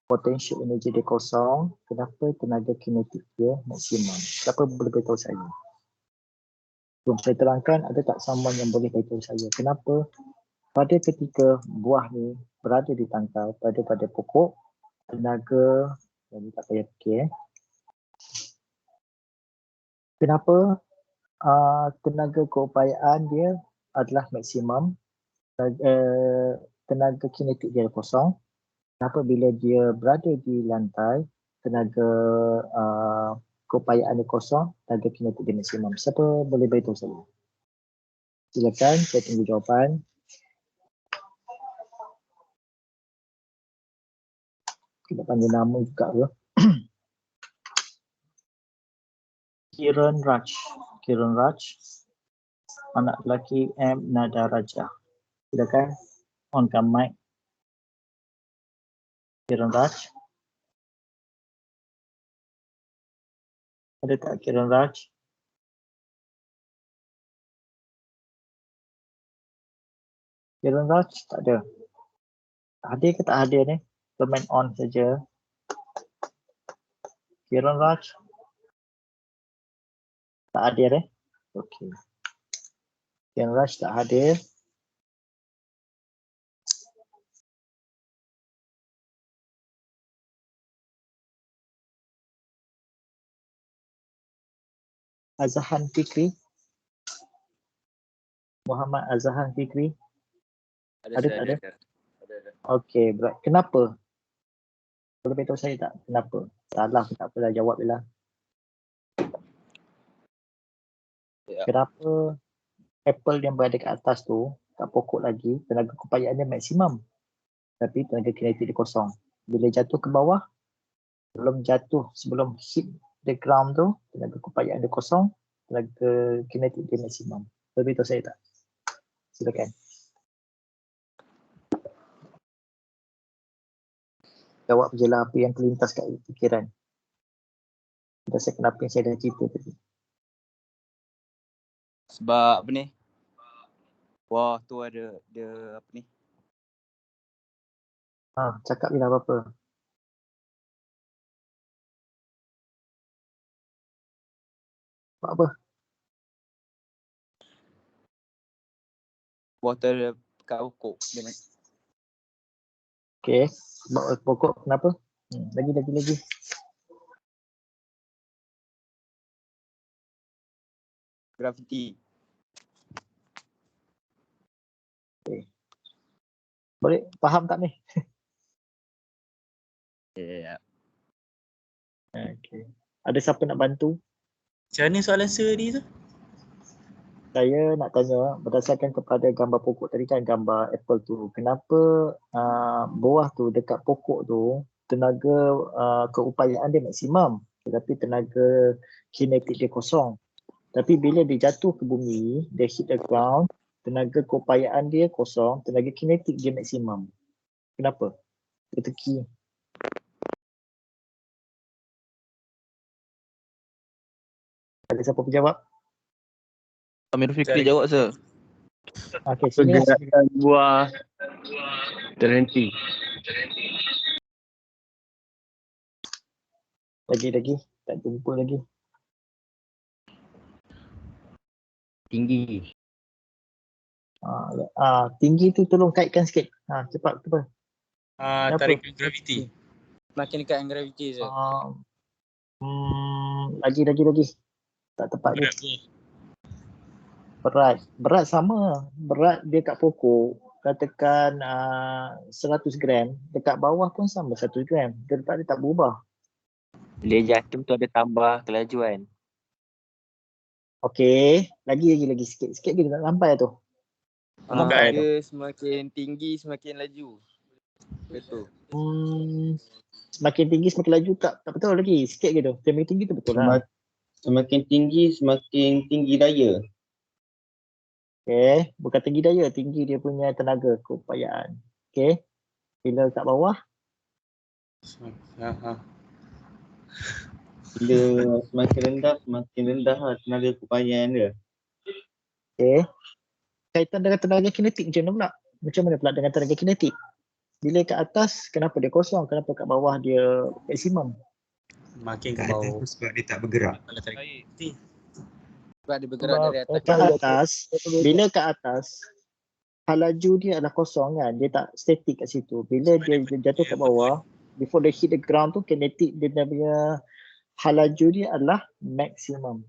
potential energy dia kosong, kenapa tenaga kinetik dia maksimum? Siapa boleh beritahu saya? Belum saya terangkan, ada tak someone yang boleh beritahu saya? Kenapa pada ketika buah ni berada di tangkai pada pokok, tenaga, yang tak payah fikir kenapa tenaga keupayaan dia adalah maksimum, tenaga kinetik dia kosong. Kenapa bila dia berada di lantai, tenaga keupayaan dia kosong, tenaga kinetik dia maksimum? Siapa boleh beritahu saya? Silakan, saya tunggu jawapan. Kita panggil nama juga ke? Kiran Raj. Kiran Raj. Anak lelaki M. Nadaraja. Silakan, onkan mic. Kiran Raj. Ada tak Kiran Raj? Kiran Raj tak ada. Hadir ke tak hadir ni? Comment on saja. Kiran Raj tak hadir Okey. Kiran Raj tak hadir. Azhan Fikri. Muhammad Azhan Fikri. Ada tak ada? Okey, kenapa? Boleh beritahu saya tak kenapa? Salah tak apalah, jawab je lah. Ya. Kenapa apple yang berada kat atas tu, kat pokok lagi, tenaga keupayaan dia maksimum. Tapi tenaga kinetik dia kosong. Bila jatuh ke bawah, sebelum hit the ground tu, tenaga keupayaan dia kosong, tenaga kinetik dia maksimum. Boleh beritahu saya tak? Silakan. Jawab je lah apa yang terlintas kat fikiran. Rasa kenapa yang saya dah cerita tadi. Sebab apa ni? Wah, tu ada apa ni? Cakap je lah apa-apa. Apa? Wah, tu ada kat pokok. Okey, pokok kenapa? Lagi. Graviti. Boleh faham tak ni? Ya. Okey. Ada siapa nak bantu? Macam mana soalan sir ni tu? saya nak tanya berdasarkan kepada gambar pokok tadi kan, gambar apple tu, kenapa buah tu dekat pokok tu tenaga keupayaan dia maksimum tetapi tenaga kinetik dia kosong. Tapi bila dia jatuh ke bumi, dia hit the ground, tenaga keupayaan dia kosong, tenaga kinetik dia maksimum. Kenapa? Teka-teki. Ada siapa penjawab? Amir Fikri jawab sir. Okey, sini lah. Pergerakan buah terhenti. Lagi. Tak jumpa lagi. Tinggi. Tinggi tu tolong kaitkan sikit. Cepat. Kenapa? Tarikan graviti. Makin dekat dengan graviti sir. Lagi. Tak tepat ni. Berat. Berat sama. Berat dia kat pokok. Katakan 100 gram. Dekat bawah pun sama 100 gram. Berat dia tak berubah. Dia jatuh tu ada tambah kelajuan. Okey. Lagi sikit. Sikit dia nak sampai tu. Sampai tu. Dia semakin tinggi semakin laju. Betul. Semakin tinggi semakin laju tak betul lagi. Sikit gitu. Semakin tinggi tu betul lah. Semakin tinggi semakin tinggi daya. Okey. Bukan tinggi daya. Tinggi dia punya tenaga keupayaan. Okey. Bila kat bawah. Bila semakin rendah lah tenaga keupayaan dia. Okey. Kaitan dengan tenaga kinetik macam mana pula? Macam mana pula dengan tenaga kinetik? Bila kat atas, kenapa dia kosong? Kenapa kat bawah dia maksimum? Makin ke Kat atas bawah. tu sebab dia tak bergerak. Kalau tarik graviti. Sebab dia bergerak dari atas. Kat atas, bila kat atas, hal laju dia adalah kosong kan? Dia tak statik kat situ. Bila dia jatuh kat bawah, before they hit the ground tu, kinetik dia punya hal laju dia adalah maksimum.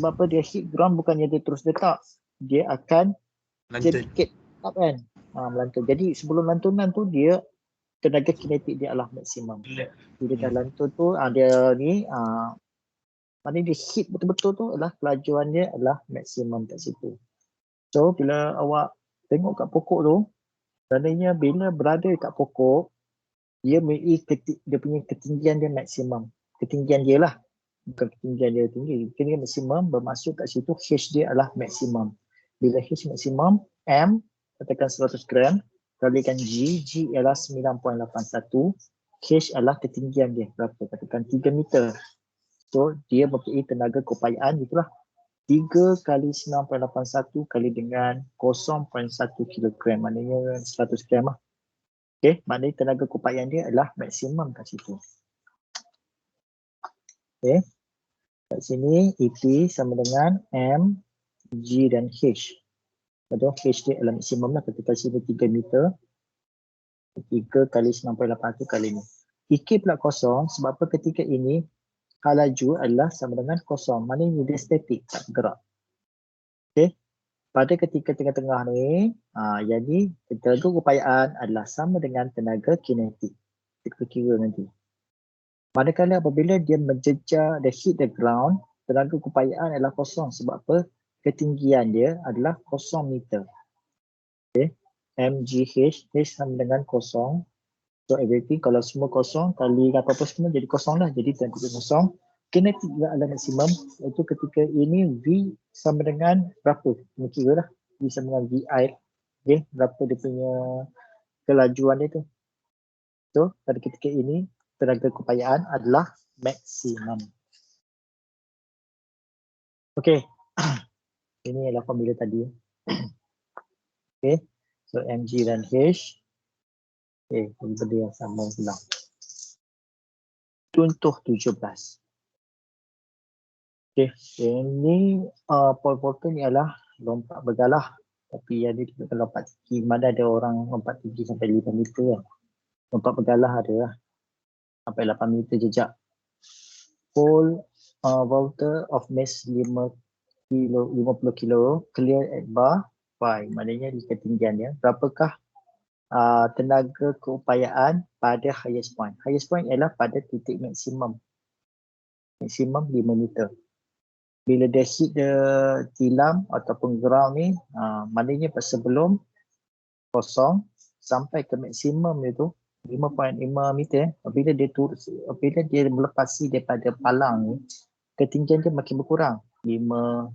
Sebab apa? Dia hit ground bukannya dia terus letak. Dia akan Lantun. sedikit up kan? Melantun. Jadi sebelum lantunan tu dia tenaga kinetik dia adalah maksimum. Bila dah lantun tu dia ni maknanya dia hit betul-betul tu adalah kelajuan dia adalah maksimum kat situ. So bila awak tengok kat pokok tu, maknanya bila berada kat pokok dia dia punya ketinggian dia maksimum. Ketinggian dia lah. Bukan ketinggian dia tinggi. Ketinggian maksimum bermaksud kat situ H dia adalah maksimum. Bila H maksimum, M katakan 100 gram kalikan G ialah 9.81, H adalah ketinggian dia berapa? Katakan 3 meter. So dia mempunyai tenaga keupayaan itulah 3 kali 9.81 kali dengan 0.1 kilogram, maknanya 100 gram lah. Okay, maknanya tenaga keupayaan dia adalah maksimum kat situ. Okay, kat sini EP sama dengan M, G dan H. Betul, H dia adalah maksimum lah ketika sini 3 meter. 3 kali 9.81 kali ni. EK pula kosong sebab apa? Ketika ini hal laju adalah sama dengan kosong. Maknanya dia statik, tak bergerak. Okay. Pada ketika tengah-tengah ni, jadi tenaga keupayaan adalah sama dengan tenaga kinetik. Kita kira nanti. Manakala apabila dia menjejar, dia hit the ground, tenaga keupayaan adalah kosong. Sebab apa? Ketinggian dia adalah 0 meter. Okay. MGH, H sama dengan kosong. So everything kalau semua kosong, kali apa-apa semua jadi kosong lah. Jadi tenaga kosong. Kinetik juga adalah maksimum. Iaitu ketika ini V sama dengan berapa? Kita kira lah. V sama dengan VI. Okay. Berapa dia punya kelajuan dia tu. So pada ketika ini, tenaga keupayaan adalah maksimum. Okay. Ini adalah formula tadi. Okay. So mg dan h. Okay, benda yang sama pula. Contoh 17. Okay, ini poin-poin ni adalah lompat bergalah. Tapi yang dia bukan lompat tinggi. Mana ada orang lompat tinggi sampai 5 meter kan. Lompat bergalah ada lah. Sampai 8 meter jejak. Pole vaulter of mass 50 kilo clear at bar 5. Maknanya di ketinggian dia. Berapakah tenaga keupayaan pada highest point? Highest point ialah pada titik maksimum. Maksimum 5 meter. bila dia hit the tilam ataupun ground ni, maknanya sebelum kosong sampai ke maksimum dia tu 5.5 meter, bila dia melepasi daripada palang ni, ketinggian dia makin berkurang, 5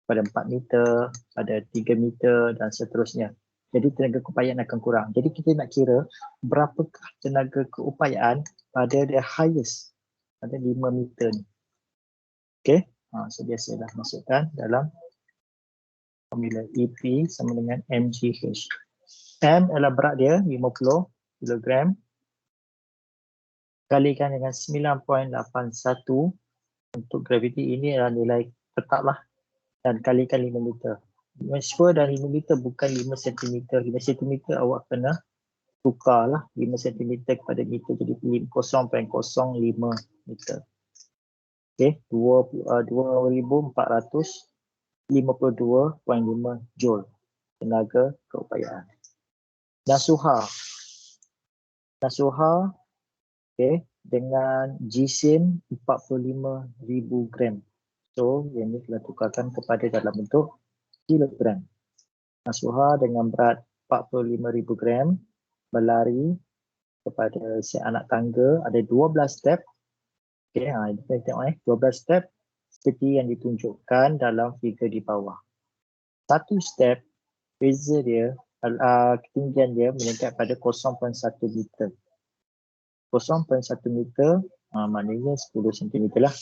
pada 4 meter, pada 3 meter dan seterusnya. Jadi tenaga keupayaan akan kurang. Jadi kita nak kira berapakah tenaga keupayaan pada the highest, pada 5 meter ni. Okay, so biasalah masukkan dalam formula EP sama dengan mgh. M adalah berat dia 50 kg kalikan dengan 9.81 untuk graviti. Ini adalah nilai tetap lah, dan kalikan 5 meter. Make sure dan 5 meter bukan 5 cm. 5 cm awak kena tukarlah 5 cm kepada meter jadi 0.05 meter. Okay, 2452.5 joule tenaga keupayaan. Nasuha, okay, dengan jisim 45,000 gram. So, yang ini kita tukarkan kepada dalam bentuk kilogram. Nasuha dengan berat 45,000 gram berlari kepada si anak tangga, ada 12 step. Okay, kita tengok 12 step seperti yang ditunjukkan dalam figure di bawah. Satu step, beza dia, ketinggian dia meningkat pada 0.1 meter. 0.1 meter, maknanya 10 cm lah.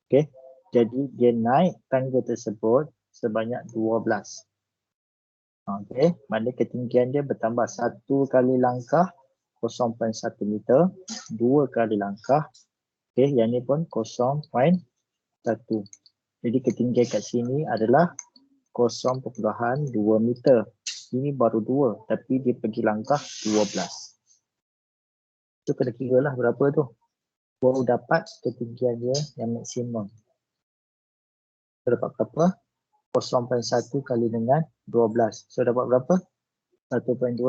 Okay, jadi dia naik tangga tersebut sebanyak 12. Okay, maknanya ketinggian dia bertambah 1 kali langkah 0.1 meter, 2 kali langkah. Okay, yang ni pun 0.1. Jadi ketinggian kat sini adalah 0.2 meter. Ini baru 2, tapi dia pergi langkah 12. So kena kira lah berapa tu. Baru dapat ketinggian dia yang maksimum. So dapat berapa? 0.1 kali dengan 12. So dapat berapa? 1.2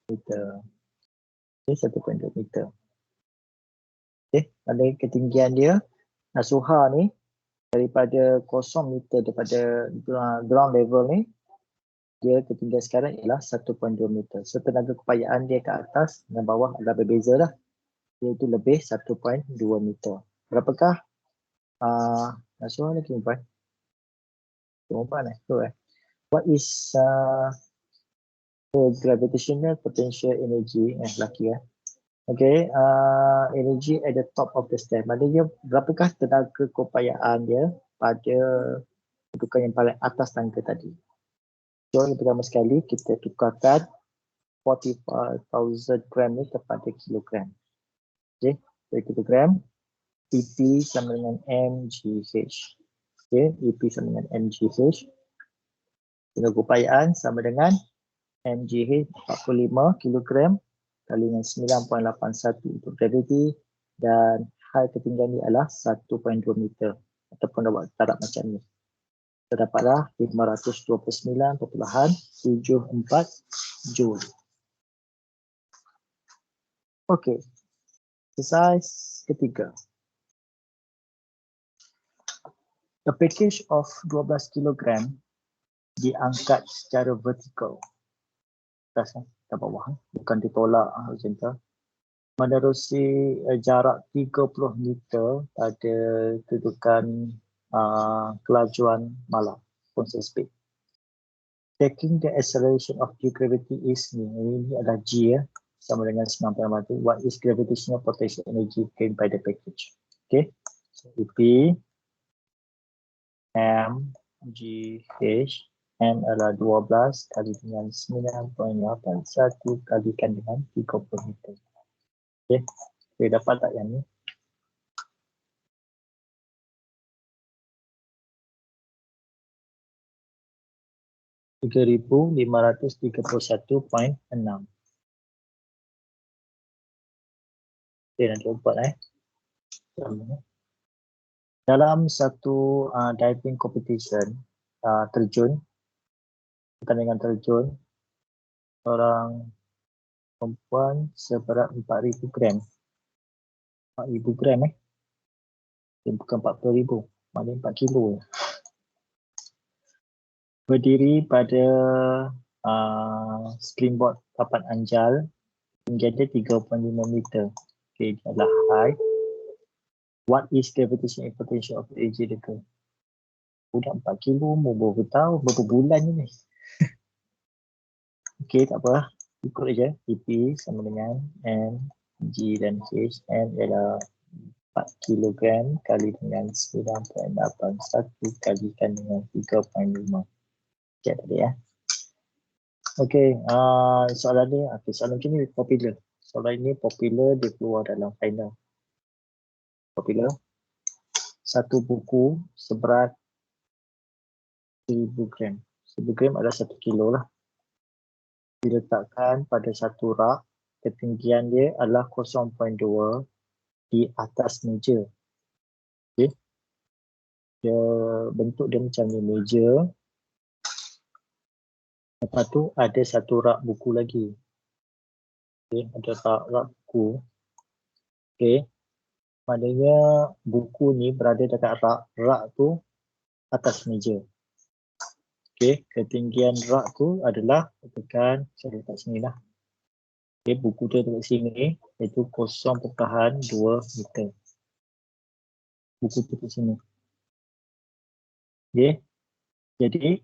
meter. Okay, 1.2 meter. Okay, pada ketinggian dia, Nasuha ni daripada 0 meter daripada ground level ni, dia ketinggian sekarang ialah 1.2 meter. So tenaga keupayaan dia ke atas dan bawah adalah berbeza lah. Iaitu lebih 1.2 meter. Berapakah Nasuha ni perempuan? Perempuan What is the gravitational potential energy? Lelaki Okay, energy at the top of the stair. Maknanya berapakah tenaga keupayaan dia pada kedudukan yang paling atas tangga tadi. So yang pertama sekali kita tukarkan 45,000 gram ni kepada kilogram. Okay, per kilogram. EP sama dengan mgh. Okay, EP sama dengan mgh. Tenaga keupayaan sama dengan mgh 45 kilogram kali dengan 9.81 untuk gravity, dan high ketinggian ni adalah 1.2 meter ataupun dapat taraf macam ni. Terdapatlah 529.74 joule. Okey. Exercise ketiga. A package of 12 kg diangkat secara vertikal. Atas ke bawah, bukan ditolak macam tu. Menerusi jarak 30 meter pada kedudukan kelajuan malam, constant speed. Taking the acceleration of the gravity is ini adalah G sama dengan 9.1. What is gravitational potential energy gained by the package? Okay, so EP M G H. M adalah 12 kali dengan 9.81 kalikan dengan 30 meter. Okay, boleh dapat tak yang ni? $3,531.6. Okay, nanti buat dalam satu diving competition, pertandingan terjun, seorang perempuan seberat 4,000 gram. 4,000 gram bukan 40,000. Maknanya 4 kilo. Berdiri pada springboard papan anjal, tinggi dia 3.5 meter. Okay, dia adalah height. What is gravitational potential of the AJ dekat? Budak 4 kilo, umur berapa tahun, berapa bulan ni. Okay, tak apa. Ikut aja. TP sama dengan M, G dan H. M ialah 4 kilogram kali dengan 9.81 kalikan dengan 3.5. Cek tadi ya. Okay, soalan ni, soalan ni popular. Soalan ini popular, dia keluar dalam final. Popular. Satu buku seberat 1000 gram. 1000 gram adalah 1 kilo lah. Diletakkan pada satu rak, ketinggian dia adalah 0.2 di atas meja. Okay. Dia bentuk dia macam ni, meja. Lepas tu ada satu rak buku lagi. Okay, ada rak buku. Okay. Maknanya buku ni berada dekat rak tu atas meja. Okay, ketinggian rak tu adalah, tekan, saya letak sini lah. Okay, buku tu dekat sini, iaitu 0.2 meter. Buku tu dekat sini. Okay, jadi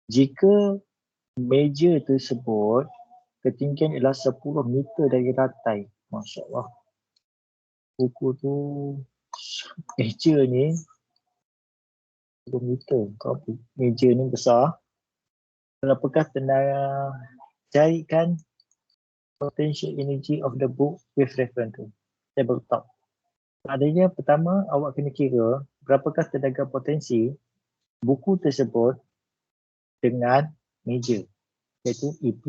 jika meja tersebut ketinggian ialah 10 meter dari lantai, Masya Allah. Buku tu, meja ni 10 meter. Kau meja ni besar. Berapakah tenaga carikan potential energy of the book with reference to tabletop. Adanya pertama, awak kena kira berapakah tenaga potensi buku tersebut dengan meja. Iaitu EP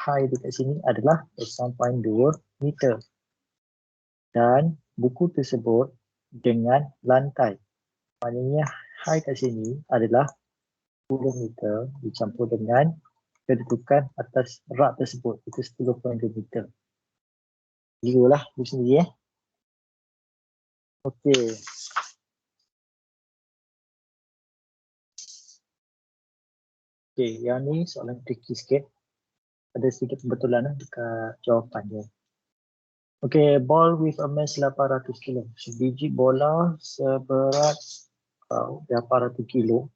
high dekat sini adalah 0.2 meter. Dan buku tersebut dengan lantai. Maknanya high kat sini adalah 10 meter dicampur dengan kedudukan atas rak tersebut. Itu 10.2 meter. Kira lah di sini ya. Okey. Okey, yang ni soalan tricky sikit. Ada sedikit kebetulan dekat jawapan dia. Okey, ball with a mass 800 kilo. Sebiji bola seberat 800 kilo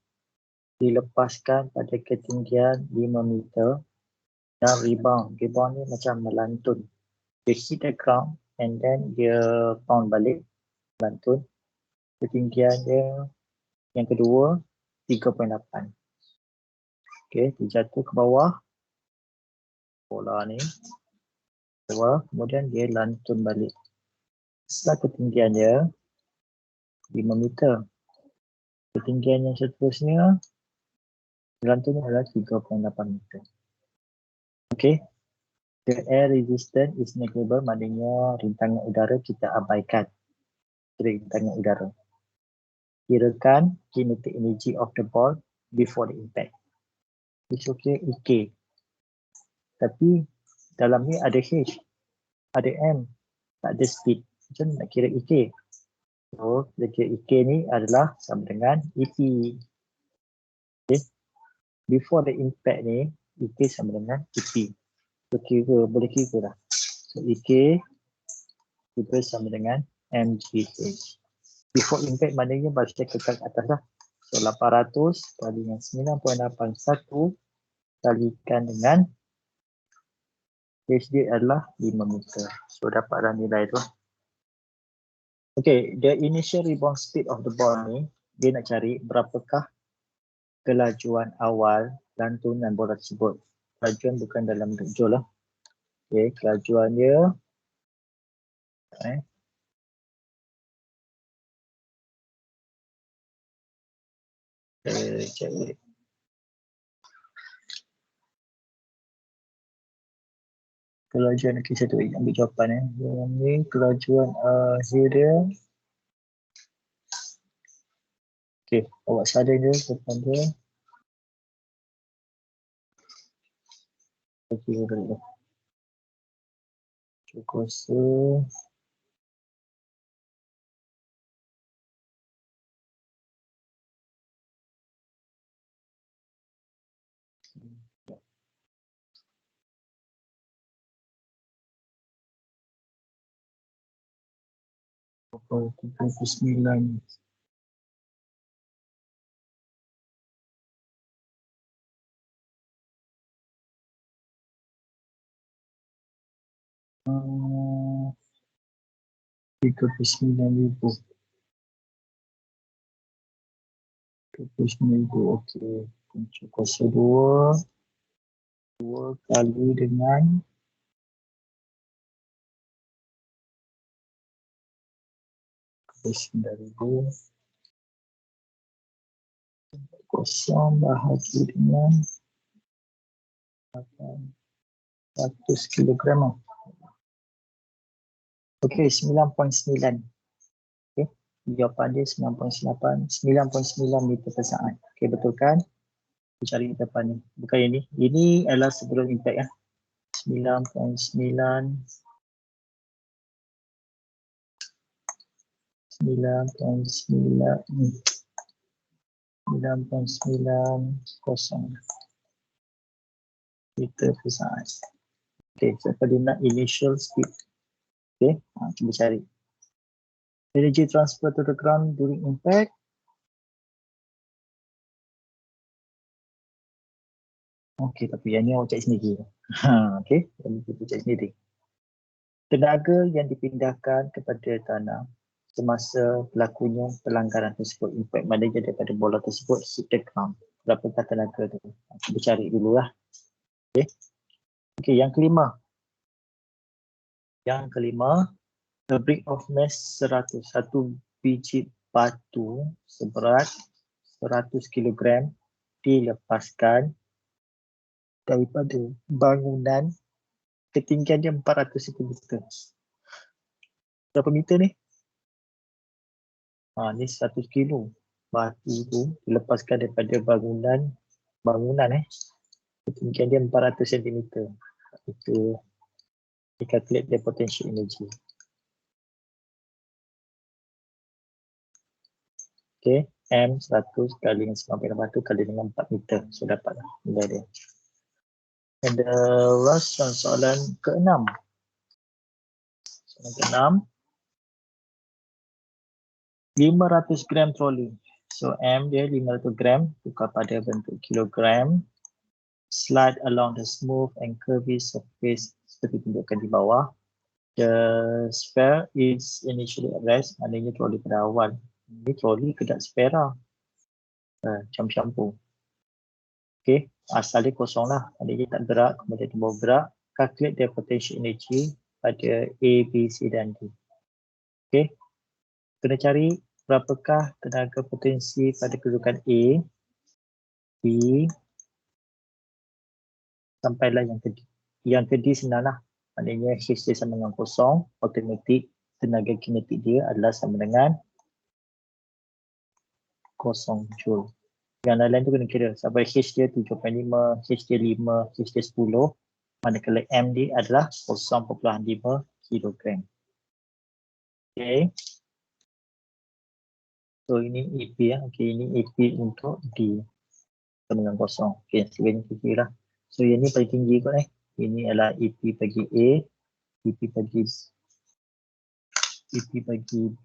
dilepaskan pada ketinggian 5 meter dan rebound. Rebound ni macam melantun. Dia hit the ground and then dia bounce balik, melantun. Ketinggian dia yang kedua 3.8. Okey, dia jatuh ke bawah. Bola ni bawah, kemudian dia lantun balik. Setelah ketinggian dia 5 meter. Ketinggian yang seterusnya lantunnya adalah 3.8 meter. Okey. The air resistance is negligible, maknanya rintangan udara kita abaikan. Rintangan udara. Kirakan kinetic energy of the ball before the impact. It's okay, EK. Tapi dalam ni ada H, ada M, tak ada speed. Macam nak kira EK? So, kita kira EK ni adalah sama dengan EP. Okay. Before the impact ni, EK sama dengan EP. So, boleh kira lah. So, EK juga sama dengan MGH. Before impact maknanya baru saya kekal ke atas lah. So 800 kali dengan 9.81 kalikan dengan HD adalah 5 meter. So dapatlah nilai tu. Okay, the initial rebound speed of the ball ni, dia nak cari berapakah kelajuan awal lantunan bola tersebut. Kelajuan bukan dalam bentuk joule lah. Okay, kelajuan dia cek. Kelajuan, okay, saya tu ambil jawapan Yang ni kelajuan akhir dia. Okay, awak sadar dia depan dia. Okay, dah. Cukup kuasa. 39. Uh, 39,000. 39,000, okey. Punca kuasa 2 kali dengan 9,000 kosong bahagi dengan 100 kilogram. Okey, 9.9. Okey, jawapan dia 9.9 meter per saat. Okey, betul kan? Kita cari depan ni. Bukan yang ni. Ini adalah sebelum impact ya. 9.9 meter per saat. Okey, siapa dia nak initial speed? Okey, cuba cari. Energy transfer to the ground during impact. Okey, tapi yang ni awak cari sendiri. Okey, yang ni kita cari sendiri. Tenaga yang dipindahkan kepada tanah semasa berlakunya pelanggaran tersebut, impact maknanya daripada bola tersebut hit the ground. Berapakah tenaga tu? Cuba cari dululah. Okey. Okey, yang kelima. Yang kelima, a brick of mass 100. Satu biji batu seberat 100 kg dilepaskan daripada bangunan ketinggian dia 400 cm. Berapa meter ni? Ni 100 kilo. Batu tu dilepaskan daripada bangunan ketinggian dia 400 cm. Itu calculate the potential energy. Okay, M 100 kali dengan 9 batu kali dengan 4 meter. So dapatlah nilai dia. And the last one, soalan ke-6. Soalan ke-6. 500 gram troli. So M dia 500 gram tukar pada bentuk kilogram. Slide along the smooth and curvy surface seperti tunjukkan di bawah. The sphere is initially at rest. Maknanya troli pada awal. Ini troli kedap spera. Macam shampoo. Okay, asal dia kosong lah. Maknanya tak gerak, kemudian dia bawa gerak. Calculate the potential energy pada A, B, C dan D. Okay, kena cari berapakah tenaga potensi pada kedudukan A, B, sampailah yang ke D. Yang ke D senang lah. Maknanya H dia sama dengan kosong, automatik tenaga kinetik dia adalah sama dengan kosong joule. Yang lain-lain tu kena kira. Sampai H dia 7.5, H dia 5, H dia 10. Manakala M dia adalah 0.5 kilogram. Okay. So ini EP ya. Okay, ini EP untuk D. Sama dengan kosong. Okay, sebenarnya kita kira. So yang ni paling tinggi kot . Ini adalah EP bagi A, EP bagi B,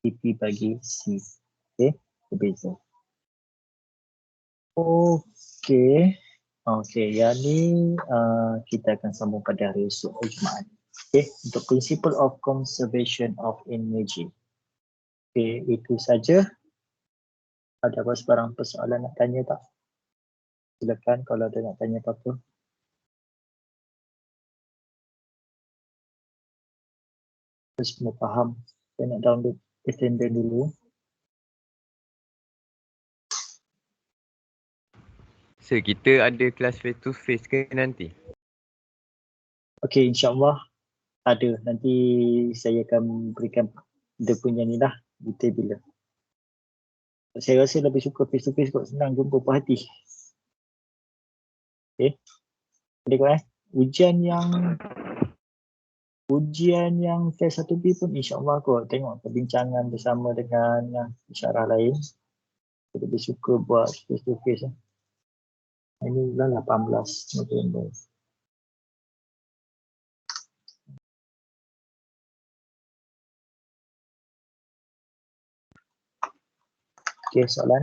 EP bagi C. Okay, berbeza. Okay. Okay, yang ni kita akan sambung pada hari esok Jumaat. Okay, untuk principle of conservation of energy. Okay, itu saja. Ada apa sebarang persoalan nak tanya tak? Silakan kalau ada nak tanya apa-apa. Kita semua faham. Saya nak download attendance dulu. So, kita ada kelas face to face ke nanti? Okey, insyaAllah ada. Nanti saya akan berikan dia punya ni lah, detail bila. Saya rasa lebih suka face to face kot, senang jumpa perhati. Okey. Boleh kot ujian yang phase 1B pun insyaAllah kot. Tengok perbincangan bersama dengan pensyarah lain. Saya lebih suka buat face to face. Ini bulan 18 November. Okey, soalan?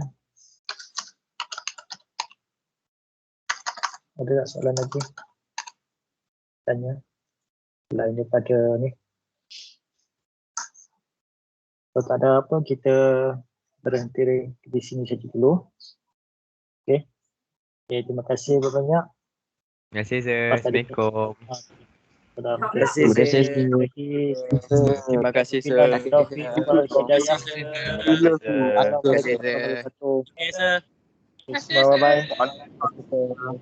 Ada tak soalan lagi? Tanya. Selain daripada ni. Kalau tak ada apa, kita berhenti di sini saja dulu. Okey. Okay, terima kasih banyak. Terima kasih sir. Pasal Assalamualaikum. Terima kasih, kasih. sir. Terima kasih, sir. Okay, sir. Bye-bye.